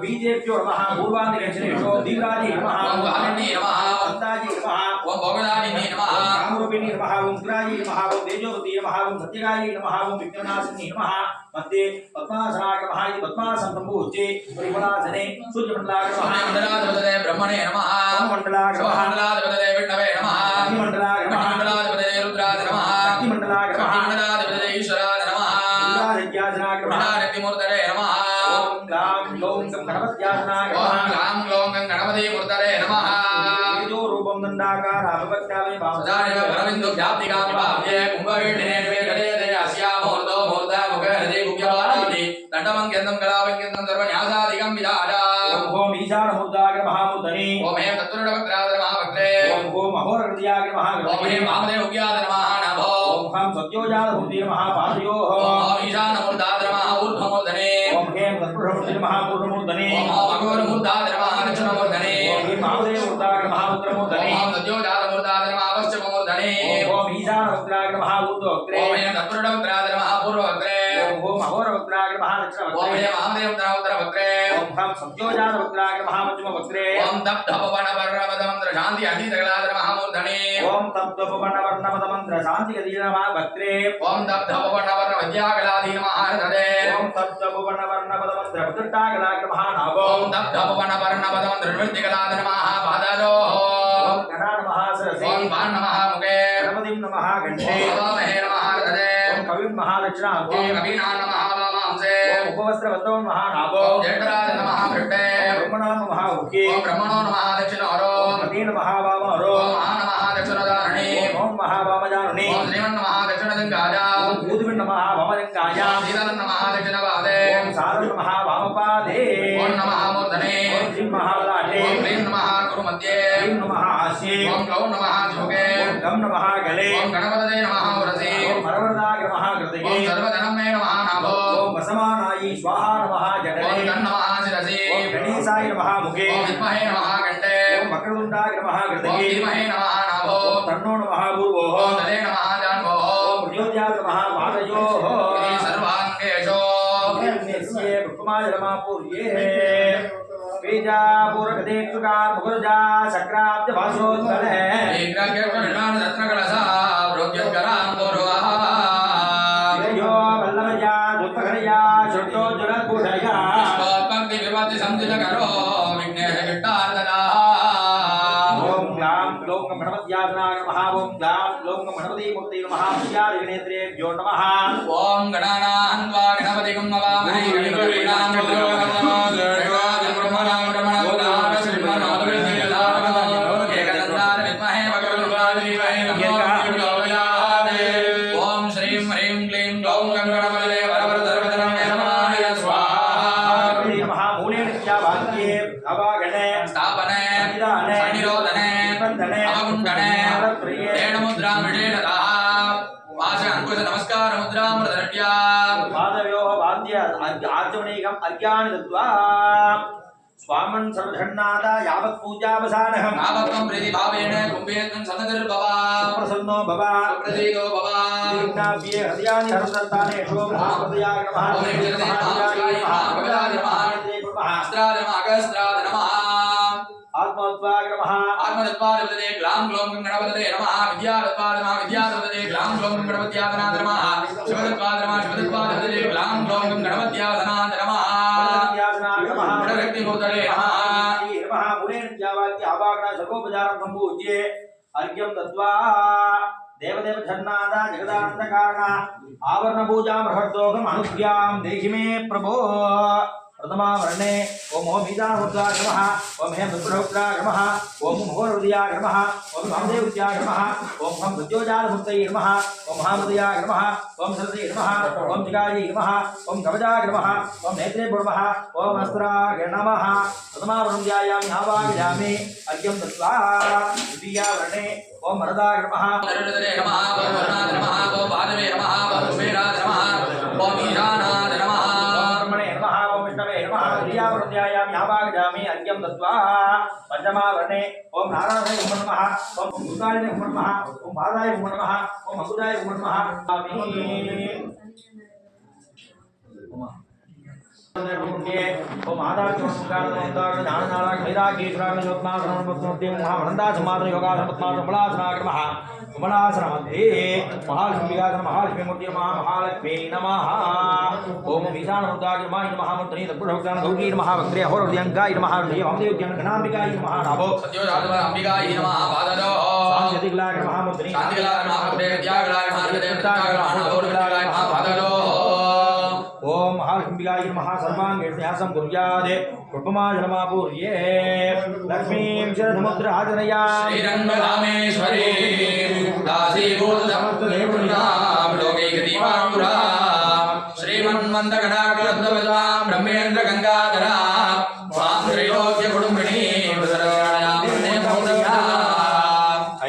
बीजेभ्यो नमः पूर्वादिगच्छनेभ्यो दीर्घायै नमः ओं वाहिनी नमः वन्दायै नमः ओं भोगदायिनी नमः कामरूपिणी नमः ओं उग्रायै नमः ओं तेजोवती नमः ओं सत्यगायै नमः ओं विघ्ननाशिनी नमः मध्ये पद्मासनाय नमः इति पद्मासनं सम्पूज्य परिमलासने सूर्यमण्डलाय नमः ब्रह्मणे नमः मण्डलाय विष्णवे नमः मण्डलाय रुद्राय नमः मण्डलाय ईश्वराय नमः मूर्तये नमः ओं ग्लां ग्लौं गणपति मूर्तये नमः रूपं दण्डाकाराभवत्यावे वामदानेव भरविन्दु व्याप्तिकामि भाव्ये कुम्भवीण्ये वेगदे अस्यामूर्तो मूर्धा मुखहृदे गुप्यवानानि दण्डमङ्गेन्दं कलावङ्गेन्दं सर्वन्यासादिकं विदाजा ओम ईशानमूर्धाग्र महामूर्धने ओम हे तत्पुरुषवक्त्राग्र महावक्त्रे ओम अहोरकृत्याग्र महावक्त्रे ओम हे वामदेवज्ञाय नमः नभो ओम हम सत्योजातमूर्ति नमः पादयो ओम ईशानमूर्धाग्र महाऊर्ध्वमूर्धने ओम हे तत्पुरुषमूर्ति महापूर्वमूर्धने ओम अघोरमूर्धाग्र महादक्षिणमूर्धने ओम हे महादेवमूर्धाग्र महापुत्रमूर्धने ओम सत्योजातमूर्धाग्र महापश्चिममूर्धने ओम ईशानवक्त्राग्र महाऊर्ध्ववक्त्रे ओम हे तत्पुरुषवक्त्राग्र महापूर्ववक्त्रे ओम अहोरवक्त्राग्र महादक्षिणवक्त्रे ओम हे महादेवोत्तरवक्त्रे ओम हम सत्योजातवक्त्राग्र महापश्चिमवक्त्रे ओम तप्तपवनवर्णपदमन्त्र शान्ति अधीतकलाग्र महामूर्धने ओम तप्तपवनवर्णपदमन्त्र शान्ति अधीतकलाग्र महावक्त्रे ओम तप्तपवनवर्णविद्याकलाधीन महारथदे ओम तप्तपवनवर्णपदमन्त्र प्रतिष्ठाकलाग्र महानाभो ओम तप्तपवनवर्णपदमन्त्र नृत्यकलाग्र महापादारो ओम गणान् महासरसे ओम भान् नमः मुखे गणपतिं नमः घण्टे ओम महे नमः हृदये ओम कविं महादक्षिणाभो ओम कवीनां नमः वामांसे ओम उपवस्त्रवतो महानाभो ओम जयकराज नमः भृट्टे ब्रह्मणो नमः उके ओम ब्रह्मणो नमः दक्षिणहरो ओम मदीन महावामहरो ओम महा नमः दक्षिणदारिणी ओम महावामजारुणी ओम श्रीमन् नमः दक्षिणदङ्गाजा ओम भूतविन् नमः वामदङ्गाजा वक्रतुण्डाय सीतानं नमः दक्षिणपादे ओम सारं नमः वामपादे ओम नमः मूर्धने ओम श्री महालाटे ओम ह्रीं नमः गुरुमध्ये ह्रीं नमः आस्ये ओम ग्लौं नमः जोगे ओम गम नमः गले ओम गणपतये नमः उरसे ओम मरवरदाय नमः कृतये ओम सर्वधनमे नमः नाभो ओम वसमानाय स्वाहा नमः ओम जठरे गन्नमः शिरसि ओम गणेशाय नमः मुखे ओम विद्महे नमः कण्ठे ओम वक्रतुण्डाय नमः ओम कृतये धीमहि नमः नाभो ओम तन्नो नमः भूर्भुवः ओम तदे नमः जान्भोः ओम ज्योत्याय नमः पादयोः इति सर्वाङ्गेषु नित्ये पुष्पमाय नमः पूर्ये बीजापूरकदेक्षुकार मुखुरजा चक्राब्ज भाषोत्तले रत्नकलसा रोग्यकराम्बुरुवः यो वल्लभया दुःखकरया षट्टोज्ज्वलपूषया भक्ति विभक्ति संयुतकरो विघ्नेशगिट्टार्दना ओम ग्लां ग्लौं गणपत्यासनाय नमः ओम ग्लां ग्लौं गणपति मूर्ति नमः विद्यादिगणेत्रेभ्यो नमः ओम गणानान्वा गणपतिं नमामहे ओम श्रीं ह्रीं क्लीं ग्लौं गणपतये वरवरदर्वदनमे नमः स्वाहा नमः मूले नित्यावाक्ये अवागणे स्थापने सन्निरोधने अवगुण्ठने तेणमुद्रां विषेणतः वाच अंकुश नमस्कार मुद्रां प्रदर्श्य पादयोः वाद्य आचमनीकम् अर्घ्यानि दत्त्वा स्वामन् सर्वधन्नाद यावत् पूजावसानहम् भावत्वं प्रीति भावेन कुम्भेत्वं सन्नतिर्भवा प्रसन्नो भव प्रतीतो भवा दीर्घाभ्ये हृदयानि हरसन्तानेषु महापदयाय नमः ओम नित्यते महाकाय महाभगवाय नमः अस्त्राय नमः अगस्त्राय नमः आत्मोद्वाय नमः आत्मदत्पादपदे ग्लां ग्लौं गणपतये नमः विद्यादत्पाद नमः विद्यादत्पदे ग्लां ग्लौं गणपत्यादनाथ नमः शिवदत्पाद नमः शिवदत्पादपदे ग्लां ग्लौं गणपत्यादनाथ नमः याजनाय नमः प्रकृतिभूतले नमः नमः मूले नित्यावाक्ये अवागण सर्वोपचारं सम्पूज्य अर्घ्यं दत्त्वा देवदेव धन्नाद जगदानंद कारण आवरण पूजा महर्दोगम अनुज्ञां देहि मे प्रभो प्रथमा वर्णे ओम मीदाहुद्राय नमः ओम हेम दुर्गहुद्राय नमः ओम मोहरुद्याय नमः ओम महादेवद्याय नमः ओम हम सद्योजालमूर्तये नमः ओम महामृदयाय नमः ओम सरसे नमः ओम जिगायै नमः ओम कवचाय नमः ओम नेत्रे नमः ओम अस्त्राय नमः प्रथमा वर्ण्यायामि आवाहयामि अर्घ्यं दत्त्वा द्वितीया वर्णे ओम वरदाय नमः नरदरे नमः ओम वरुणाय नमः ओम भादवे नमः ओम कुबेराय नमः ओम ईशानाय नमः क्रियावृत्यायामि आवाहयामि अर्घ्यं दत्त्वा पंचमा वर्णे ओम नारायणाय नमः ओम भूताय नमः ओम बाधाय नमः ओम अमृताय नमः ओम आधार ज्ञाननारायण वैराग्येश्वराय योगनाथनमस्ते महावृंदासमाधन योगासनपद्मासन बलासनाग्रमः कमलासनमध्ये महालक्ष्मीगासन महालक्ष्मी मूर्ति नमः महालक्ष्मी नमः ओम ईशानमुद्राय नमः नमः मूर्तये तत्पुरुषोक्तान गौरी नमः वक्त्रे अहोरव्यङ्गाय नमः देवाम्बेभ्यं गणाम्बिकाय नमः नाभो सत्योजातव अंबिकाय नमः पाददो शान्तिगलाय नमः मूर्तये शान्तिगलाय नमः विद्यागलाय नमः देवतागलाय नमः गौरगलाय नमः पाददो ओम महालक्ष्मीगाय नमः सर्वाङ्गेष्ण्यासं कुर्यात् कृपमाय नमः पूर्ये लक्ष्मीं शिरसमुद्राजनया श्रीरङ्गरामेश्वरी दासीभूतसमस्तदेवुनां लोकैकदीपाङ्कुरा श्रीमन्मन्दकटाक्षलब्धवतां ब्रह्मेन्द्र गङ्गाधरा स्वां त्रैलोक्यकुटुम्बिनी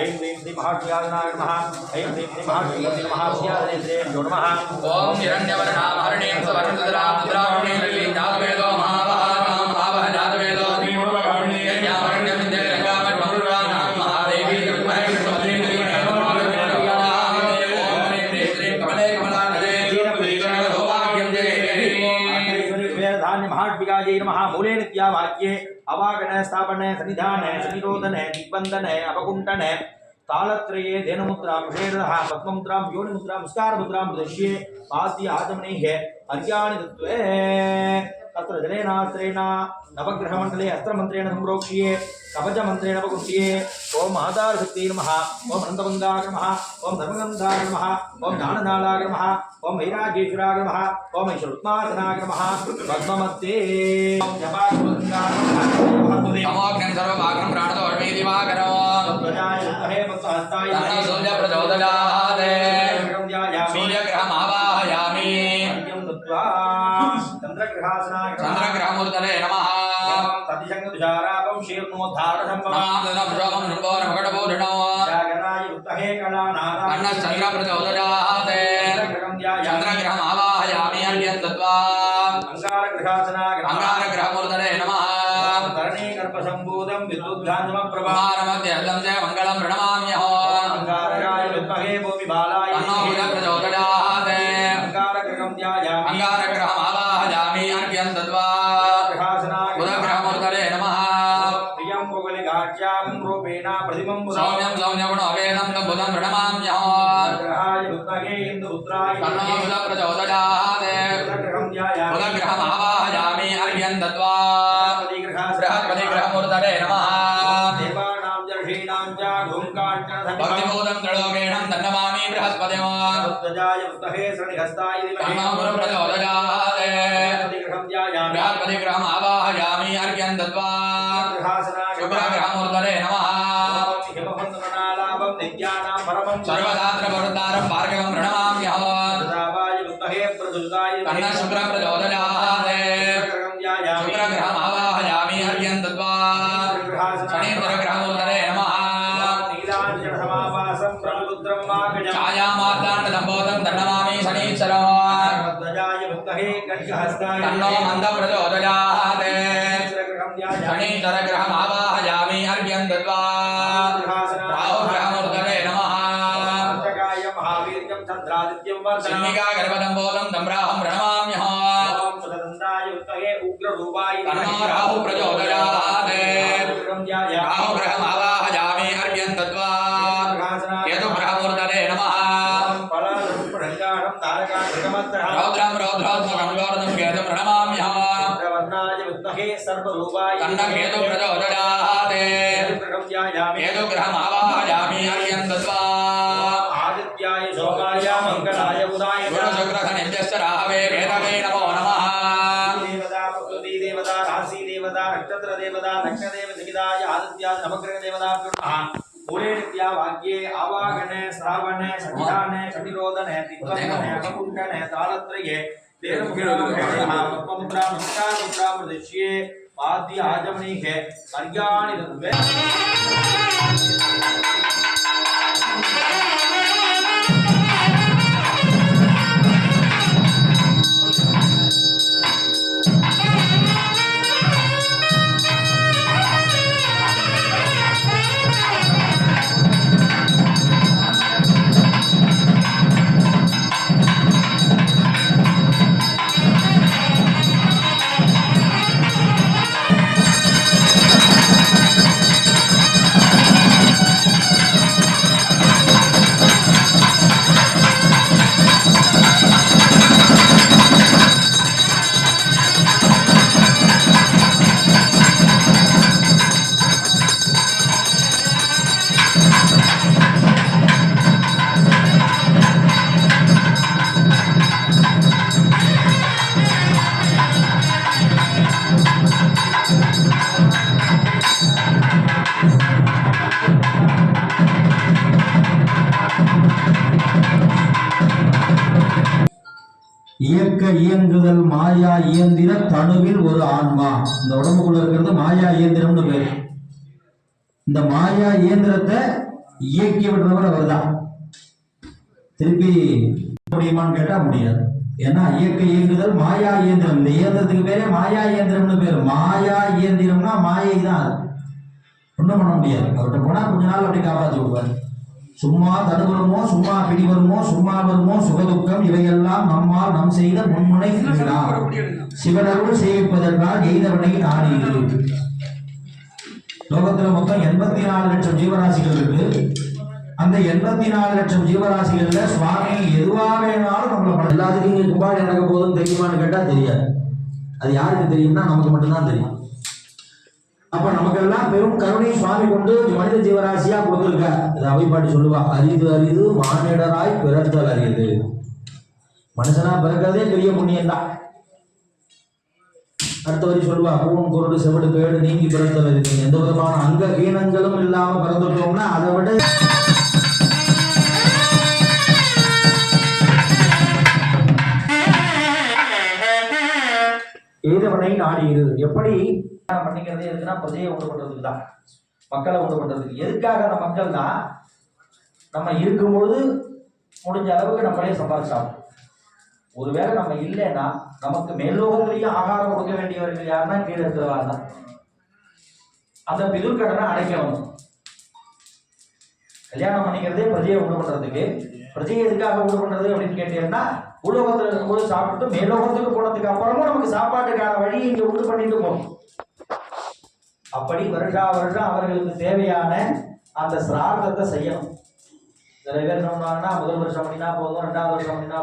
ऐं ह्रीं श्री महाशिवाय नमः ऐं ह्रीं श्री महाशिवमूर्ति नमः श्रीयादेश्वरेभ्यो नमः ओम हिरण्यवर्णां हरिणीं सवर्णचन्द्रां रुद्राक्षीं ललितां जातवेदो महाभागां महाभः जातवेदो भीमवकारुण्ये यज्ञावरण्यमिन्दे रङ्गामण्डलुराणां महादेवी विद्महे कृष्णवल्लीं धीमहि ओम ह्रीं श्रीं कमले कमलानले सौभाग्यं जय धान्य महात्मिकायै नमः मूले नित्यावाक्ये अवागण स्थापन सन्निधान सन्निरोधन दिग्बंधन अपकुंठन तालत्रये धेनुमुद्रां विषेदः पद्ममुद्रां योनिमुद्रां नमस्कारमुद्रां प्रदर्श्ये पाद्य आचमनैः अर्घ्यानि दत्त्वे तत्र जलेनास्त्रेण नवग्रहमण्डले अस्त्रमन्त्रेण सम्प्रोक्ष्ये कवचमन्त्रेण अपकुण्ठ्ये ओम आधारशक्ति नमः ओम अनन्तमङ्गाय नमः ओम धर्मगन्धाय नमः ओम ज्ञाननालाय नमः ओम वैराग्येश्वराय नमः ओम ईश्वरोत्मासनाय नमः पद्ममध्ये ओम जपाकुङ्गाय नमः तमोग्नं सर्वभागं प्राणतो अर्मे दिवाकरो त्वजाय विद्महे वत्सहस्ताय सूर्य प्रचोदयात् सूर्यग्रहमावाहयामि चंद्रग्रहमूर्तये नमः तदिशंगतुषारापं शीर्णोद्धारसंभवं नामदं शोकं नृपोर मकटपूर्णो जागराय उत्तहे कलानादा अन्नश्चन्द्रप्रचोदयाते चंद्रग्रहम् आवाहयामि अर्घ्यं दत्त्वा अंगारग्रहमूर्तये नमः तरणे गर्भसम्भूतं विद्युद्घान्तमप्रभा कुमारमध्यर्थं च मङ्गलं प्रणमाम्यहो अंगारगाय विद्महे भूमिबालाय तन्नो प्रचोदयाते अंगारग्रहम् आवाहयामि अर्घ्यं दत्त्वा बुधग्रहमूर्तये नमः सौम्यं सौम्यगुणोपेतं तं बुधं प्रणमाम्यहो तन्नो बुधः प्रचोदयाते बुधग्रहम् आवाहयामि अर्घ्यं दत्त्वा बृहस्पतिग्रहमूर्तये नमः भक्तिभूतं त्रिलोकेणं तन्नमामि बृहस्पतिं तन्नो गुरुः प्रचोदयाते बृहस्पतिग्रहम् आवाहयामि अर्घ्यं दत्त्वा शुक्रग्रहमूर्तये नमः सर्वदात्रवरुद्धारं भार्गवं प्रणमाम्यहो तन्नः शुक्रः प्रचोदयाते शुक्रग्रहम् आवाहयामि अर्घ्यं दत्त्वा शनीन्द्रग्रहमूर्तये नमः छायामार्ताण्डसम्भूतं तन्नमामि शनीश्वरं तन्नो मन्दः प्रचोदयाते शनीश्वरग्रहम् आवाहयामि अर्घ्यं दत्त्वा राहुग्रहमूर्तये नमः शन्निकागर्भसम्भूतं तम्राहं प्रणमाम्यहो तन्नो राहुः प्रचोदयाते राहुग्रहम् आवाहयामि अर्घ्यं दत्त्वा केतुग्रहमूर्तये नमः रौद्रं रौद्रोत्मकं गौरवं केतुं प्रणमाम्यहो तन्नः केतुः प्रचोदयाते केतुग्रहम् आवाहयामि अर्घ्यं दत्त्वा गुरुशुक्रशनिभ्यश्च राहवे केतवे नमो नमः देवता राशि देवता नक्षत्र देवता नक्षदेव सहिताय आदित्याय नवग्रह देवता पूरे नित्या वाक्ये आवागणे श्रावणे संध्याने शनिरोधने तिग्वन्दने अकुण्ठने तालत्रये देवमुद्रा नमस्कार मुद्रा प्रदर्श्ये पाद्य आजमनीहे अर्घ्यानि दत्वे இயக்க இயங்குதல் மாயா இயந்திர தனுவில் ஒரு ஆன்மா. இந்த உடம்புக்குள்ள இருக்கிறது மாயா இயந்திரம்னு பேரு. இந்த மாயா இயந்திரத்தை இயக்கி விடுறவர் அவர் தான். திருப்பி முடியுமான்னு கேட்டா முடியாது. ஏன்னா இயக்க இயங்குதல் மாயா இயந்திரம். இந்த இயந்திரத்துக்கு பேரே மாயா இயந்திரம்னு பேரு. மாயா இயந்திரம்னா மாயை தான். ஒன்றும் பண்ண முடியாது. அவர்கிட்ட போனா கொஞ்ச நாள் அப்படி காப்பாற்றி விடுவார். சும்மா தனுவருமோ சும்மா பிடிவருமோ சும்மா வருமோ சுகதுக்கம் இவையெல்லாம் நம்மால் நம் செய்த முன்முனை சிவனருள் சேவிப்பதற்காக எய்தவனை நாடீரு. லோகத்துல மொத்தம் 84 லட்சம் ஜீவராசிகள் இருக்கு. அந்த 84 லட்சம் ஜீவராசிகள்ல சுவாமி எதுவா வேணாலும் நம்மள எல்லாத்துக்கும் இங்க கும்பாடி நடக்க போதுன்னு தெரியுமான்னு கேட்டா தெரியாது. அது யாருக்கு தெரியும்னா நமக்கு மட்டும்தான் தெரியும். அப்ப நமக்கெல்லாம் பெரும் கருணை சுவாமி கொண்டு மனித ஜீவராசியா கொடுத்திருக்க. இதை அவைப்பாட்டி சொல்லுவா, அரிது அரிது மானிடராய் பிறத்தல் அரிது. மனுஷனா பிறக்கிறதே பெரிய புண்ணியம் தான். அடுத்த வரி சொல்லுவா, பூன் குருடு செவடு கேடு நீங்கி பிறத்தல் அரிது. எந்த விதமான அங்க கீனங்களும் இல்லாம பிறந்துட்டோம்னா அதை விட எய்தவனை நாடியிரு. எப்படி பண்ணிக்கிறது எதுக்குன்னா பிரஜையை உண்டு பண்றதுக்கு தான், மக்களை உண்டு பண்றதுக்கு. எதுக்காக அந்த மக்கள்னா நம்ம இருக்கும்பொழுது முடிஞ்ச அளவுக்கு நம்மளே சம்பாதிச்சாகும். ஒருவேளை நம்ம இல்லைன்னா நமக்கு மேலோகத்திலேயே ஆகாரம் கொடுக்க வேண்டியவர்கள் யாருன்னா கீழே இருக்கிறவா தான். அந்த பிதுர்கடனை அடைக்கணும். கல்யாணம் பண்ணிக்கிறதே பிரஜையை உண்டு பண்றதுக்கு. பிரஜையை எதுக்காக உண்டு பண்றது அப்படின்னு கேட்டீங்கன்னா, உலோகத்துல இருக்கும்போது சாப்பிட்டு மேலோகத்துக்கு போனதுக்கு அப்புறமும் நமக்கு சாப்பாட்டுக்கான வழியை இங்க உண்டு பண்ணிட்டு போகணும். அப்படி வருஷா வருஷம் அவர்களுக்கு தேவையான அந்த சிரார்த்தத்தை செய்யணும். நிறைய பேர் சொன்னாங்கன்னா முதல் வருஷம் பண்ணினா போதும், ரெண்டாவது வருஷம் பண்ணினா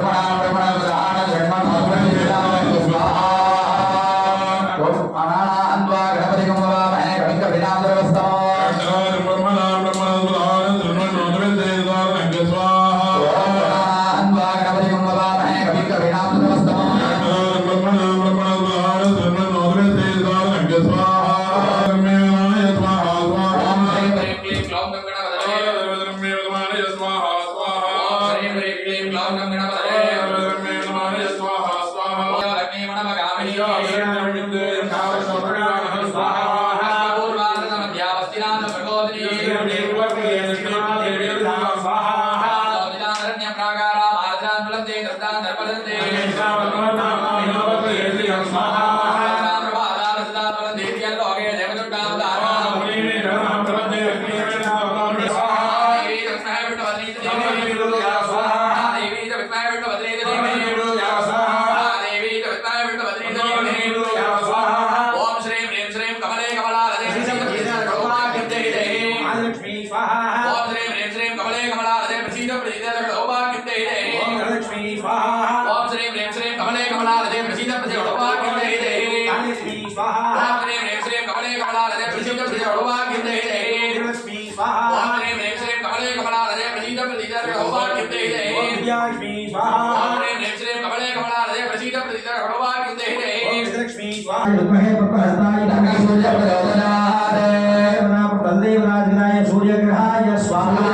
सूर्यग्रहाय स्वाहा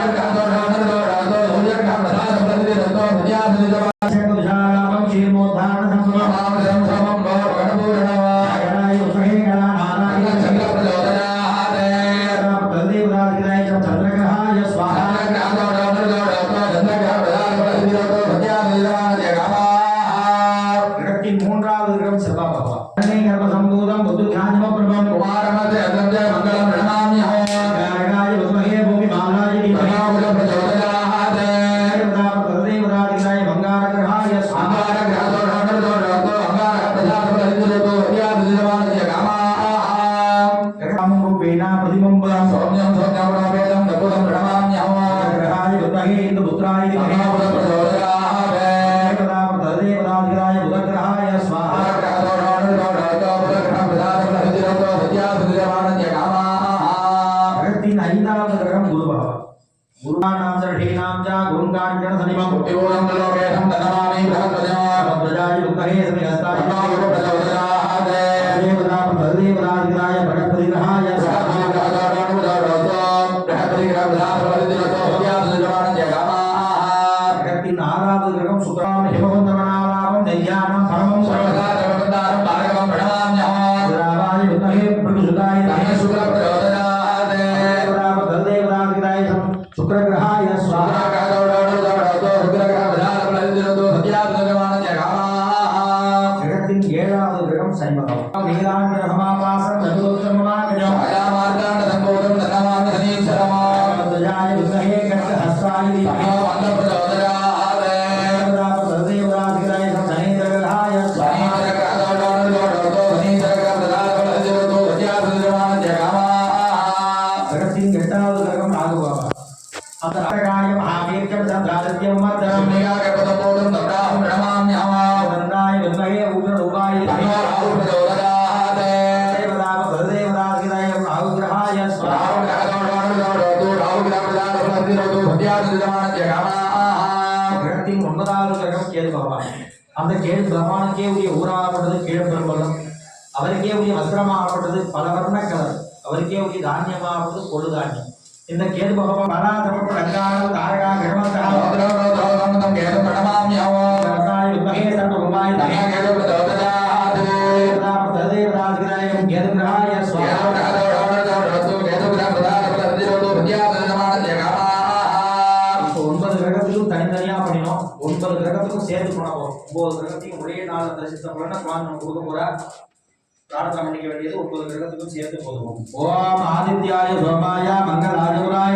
அந்த கேள் பிரமானுக்கே உரிய ஊராகப்பட்டது கீழப்பெரும்பலம், அவருக்கே உரிய வஸ்திரமாகப்பட்டது பல வர்ண கலர், அவருக்கே உரிய தானியமாகப்பட்டது கொள்ளு தானியம். இந்த கேது பகவான் பராதமப்பு ரங்காரம் தாரகா கிரமத்தா ஓதரோதரோதம் கேது படமாம்யவோ ரங்காய வித்மஹே சர்வகுமாய தயா கேது பிரதோதயாத் 9 கிரகத்தையும் ஒரே நாள் தரிசித்த பலனை சுவாமி நமக்கு கொடுக்க போறார். பிரார்த்தனை பண்ணிக்க வேண்டியது 9 கிரகத்துக்கும் சேர்த்து போதும். ஓம் ஆதித்யாய சோமாய மங்களாய புராய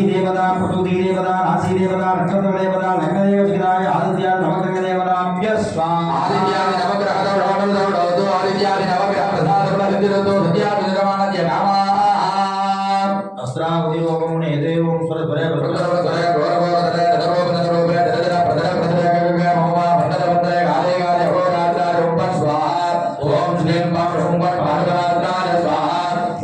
தேவதா பிரசுதி தேவதா ராசி தேவதா நட்சத்திர தேவதா லக்ன தேவதாய ஆதித்யா நவகிரக தேவதாபிய ஸ்வாஹா. ஆதித்யாதி நவகிரஹதோ ஆதித்யாதி நவகிரஹ பிரசாதபலவிந்திரதோ சத்யாதி நிர்வாணத்ய காமா அஸ்ராவதி ஓம் நேதேவம் சுரஸ்வரே பிரதரவதர கோரகோரதர ததரோபதரோபே ததர பிரதர பிரதர மோமா பந்தர பந்தர காலே காலே ஹோராத்ர ரூபம் ஸ்வாஹா. ஓம் ஸ்ரீம் பம் ரும் பம் பார்வராத்ராய ஸ்வாஹா.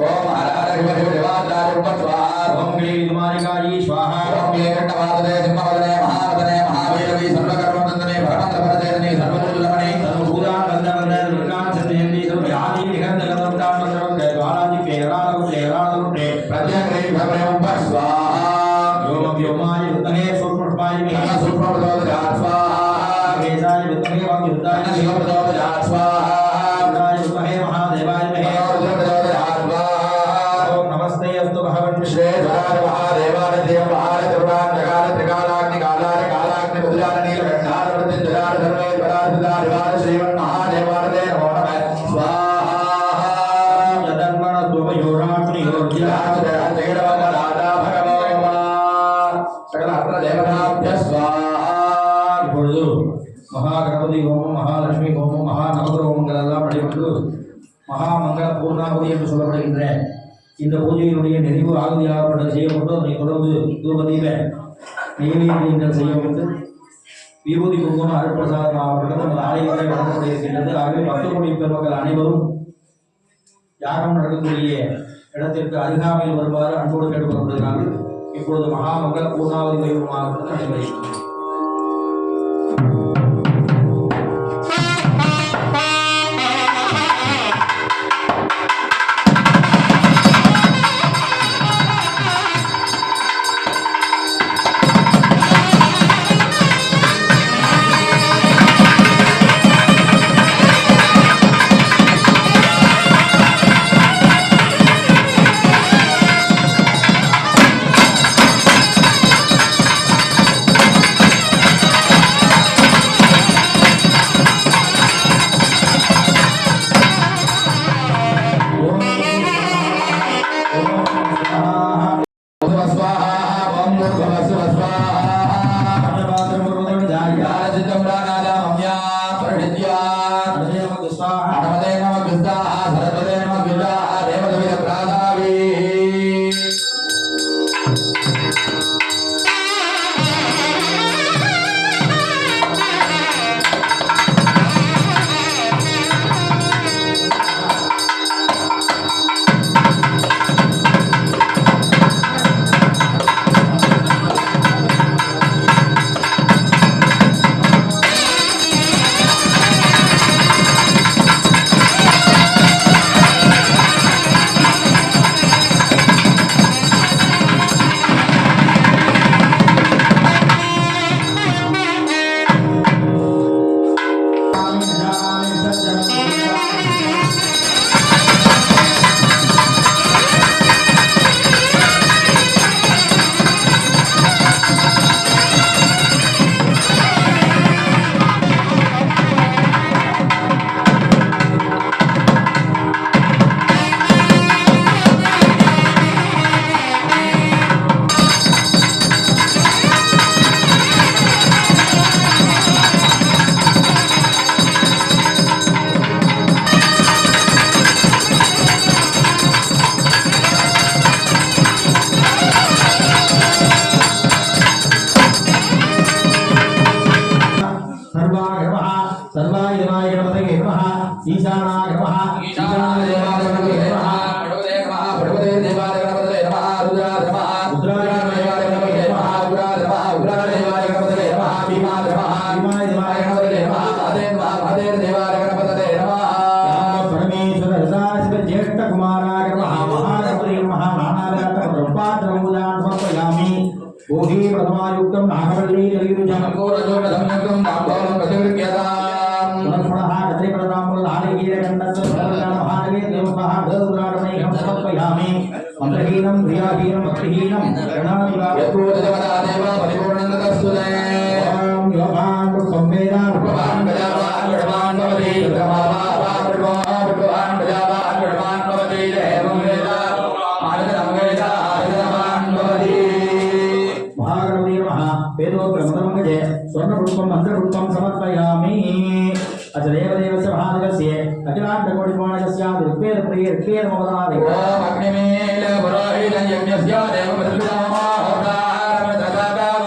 ஓம் ஹரஹர ஹிம ஹிம தேவாத்ர ரூபம் ஸ்வாஹா. ஓம் கிரீதுமாரிகாயி ஸ்வாஹா. ஓம் ஏகண்டவாததே சிம்மவதனே மகாவதனே மகாவீரவி சர்வகர்மநந்தனே பரமந்தபரதேனே சர்வதுல்லமணே பூதா கந்தவந்தே துர்கான் சத்யந்தி சர்வயாதி நிகந்த கதம்தாம் மந்திரம் தேவாலாதி பேராளம் தேராளம் தே பிரத்யக்ரே பரமம் ஸ்வாஹா. யோம யோமாய வித்மஹே சூக்ஷ்மபாய கர்ண சூக்ஷ்மபதோதயாத் ஸ்வாஹா. வேதாய வித்மஹே வாக்யுத்தாய கர்ண சிவபதோதயாத் ஸ்வாஹா. ருத்ராய வித்மஹே மகாதேவாய மஹே பதோதயாத் ஸ்வாஹா. ஓம் நமஸ்தே அஸ்து பகவன் ஸ்ரீ துரார மகாதேவாய தேவ மகார திருவான் ஜகால திரிகாலாக்னி காலார காலாக்னி புதுஜான நீலகண்டார பிரத்யஞ்ஜயார சர்வே பராசிதாரிவார ஸ்ரீமன் மகாதேவாரதே நமோ நமः ஸ்வாஹா. ஜதன்மன துவயோராக்னி யோர்ஜியா இப்பொழுது மகாகணபதி ஹோமம் மகாலட்சுமி ஹோமம் மகா நவகிரக ஹோமங்கள் எல்லாம் நடைபெற்று மகாமங்கள பூர்ணாகுதி என்று சொல்லப்படுகின்ற இந்த பூஜையினுடைய நிறைவு ஆகுதியாகப்பட்ட செய்யப்பட்டு அதனை தொடர்ந்து தூபதீப நெய்வேத்தியங்கள் செய்யப்பட்டு விபூதி குங்குமம் அருட்பிரசாதமாகப்பட்டது நமது ஆலயத்தை வழங்கப்பட்டிருக்கின்றது. ஆகவே 10 கோடி பெருமக்கள் அனைவரும் யாகம் நடக்கக்கூடிய இடத்திற்கு அருகாமையில் வருமாறு அன்போடு கேட்டுக்கொள்ளப்படுகிறார்கள். இப்பொழுது மகாமங்கள பூர்ணாவதி வைபவமாகப்பட்டது நடைபெறுகிறது. ईशानाय नमः ईशानाय देवाय नमः पडवदे नमः पडवदे देवाय नमः रुद्राय नमः रुद्राय देवाय नमः उग्राय नमः उग्राय देवाय नमः भीमाय नमः भीमाय देवाय नमः महादेव देवाय नमः परमेश्वर सदाशिव ज्येष्ठ कुमाराय नमः महागणपति नमः नानाविध ब्रह्माण्डमुदान् समर्पयामि ओहि प्रथमायुक्तं नागवल्ली ललितं कोरजोग सम्यक्तं ताम्बूलं प्रतिगृह्यताम् पुनः कथेप्रदामुल आलिगीरकण्डस्य सर्वदा महादेवे देवमः देवराजमैकं समर्पयामि మంత్రహీనం క్రియాహీనం భక్తిహీనం యత్పూజితమదాదేవ పరిపూర్ణం తదస్తుతే ఓం యోగాన్ సంవేదా భగవాన్ గజావాన్ గజవాన్ భవతి భగవాన్ భగవాన్ గజావాన్ భవతి దేవం వేద ఆనదం వేద ఆనదవాన్ భవతి మహాగణపతి నమః వేదోగ్రమదమంగజే స్వర్ణపుష్పం మంత్రపుష్పం సమర్పయామి అచదేవదేవస్య మహానగస్య అఖిలాండకోటిమానగస్య ఋగ్వేద ప్రియ ఋగ్వేద మమదాదే ఓం అగ్నిమేల పురోహితం యజ్ఞస్య దేవమధుర్యామోదారం తదాగామ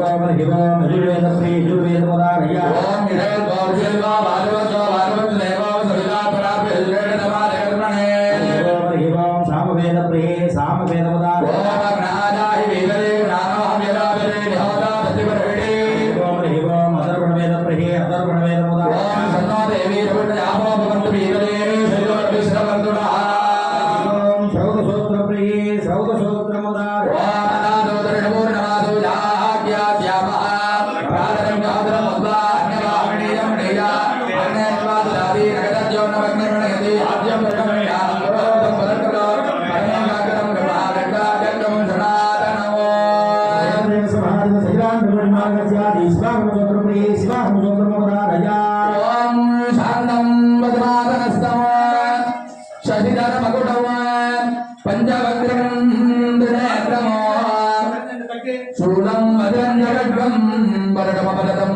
ఓం హివం యజుర్వేద ప్రియ యజుర్వేద మమదాదయ ఓం ఇదల్ గౌర్జల్వా బాలవస్వ బాలవస్ దేవో సవితా పరాపే శ్రేణ నమాలకర్మణే ఓం హివం సామవేద ప్రియ సామవేద మమదాదయ ఓం అగ్నాదాహి వేదరే జ్ఞానోహం యదావరే నిహోదా ప్రతిపరిణే ఓం హివం అధర్వణవేద ప్రియ అధర్వణవేద మమదాదయ ఓం సన్నో దేవీ రవణయామో భవంతు వీరదే శైలోర్విశ్రవంతుడా ఓం శ్రౌతసూత్ర ప్రియ శ్రౌతసూత్ర మమదాదయ ఓం అనాదోదరణమూర్ణమాదో జాగ్యాద్యామః ప్రాదరం గాదరం ఉద్వాన్యవాహనీయం నేయా అన్యన్వాదాది నగదజ్యోన్నవగ్నిర్ణయతి ఆద్యం వర్గమేయాం పురోహితం పరంకరో పరమేకాగ్రం గృహాగంగాగం సనాతనమో దేవదేవ సమాధిమ సైలాండకోటిమానగస్య శివాహమసూత్ర ప్రియ శివాహమసూత్ర మమదాదయ ఓం శాంతం వదనాదనస్తం శశిధరమకుటం పంచవక్రం త్రినేత్రమో శూలం వదం జగడ్వం వరడమపదతం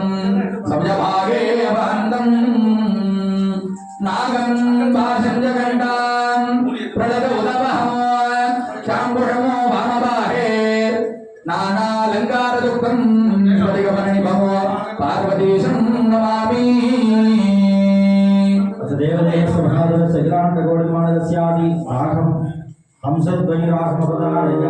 సమయభాగే అవంతం నాగం భాషం జగండాం ప్రళద ఉదవహం శాంబుషమో భామబాహే నానాలంకార దుఃఖం స్ఫటికమణిభమో పార్వతీశం నమామి దేవదేవ మహాదేవ సైలాండకోటిమానగస్యాది రాఘం హంసధ్వనిరాఘమపదాదయ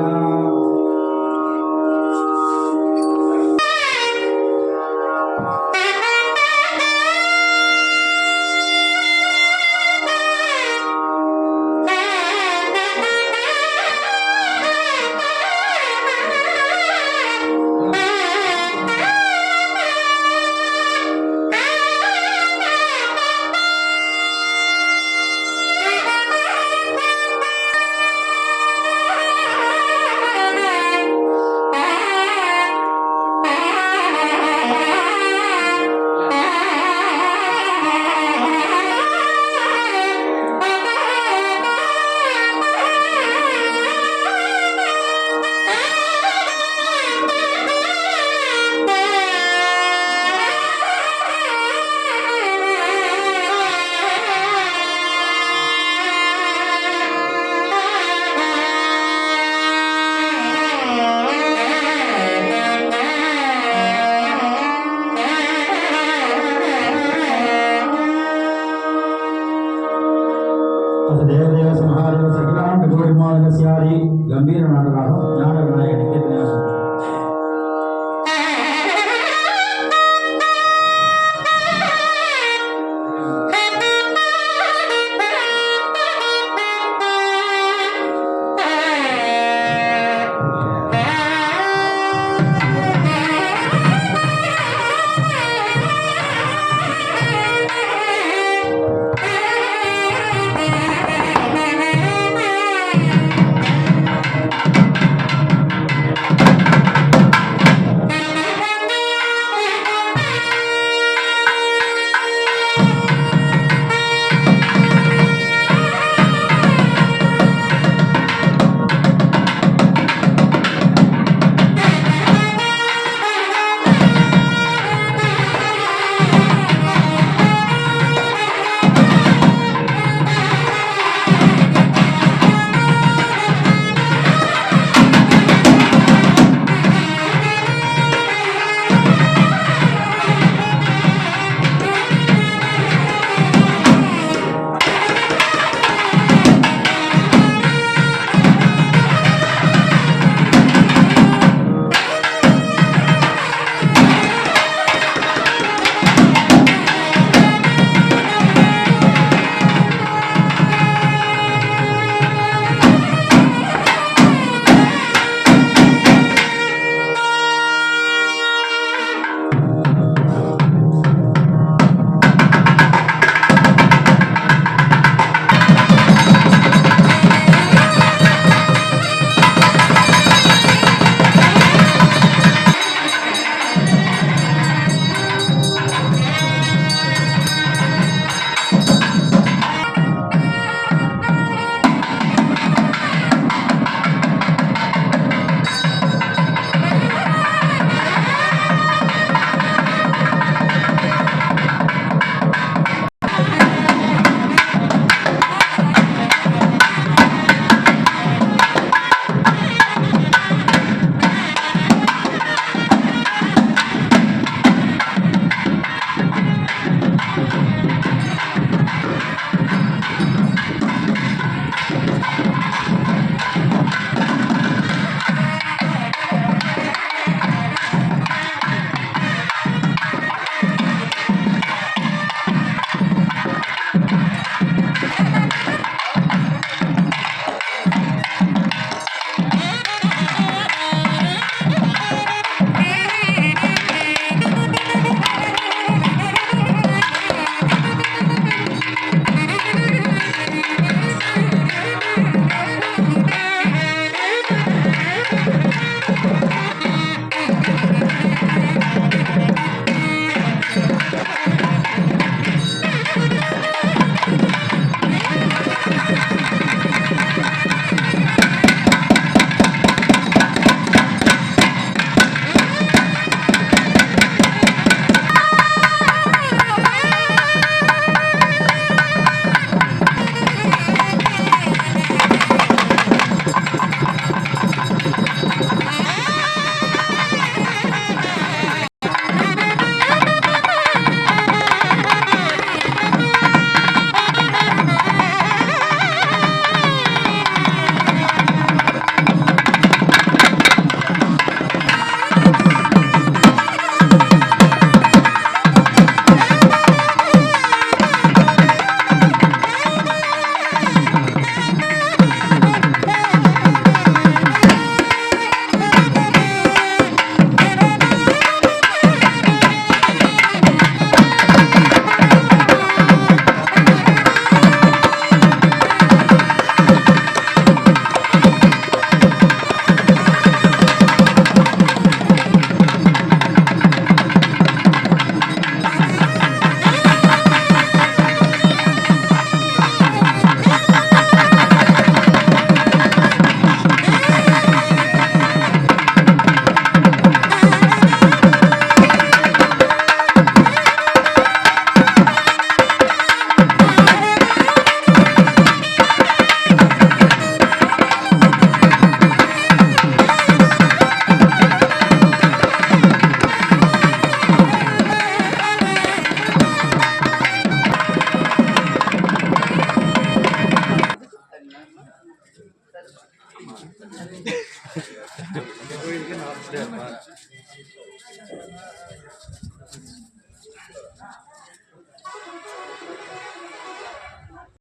దేవదేవ సంహార సకలాండ గోడిమానగస్యాది గంభీర నాటకాలు జ్ఞాన వినాయక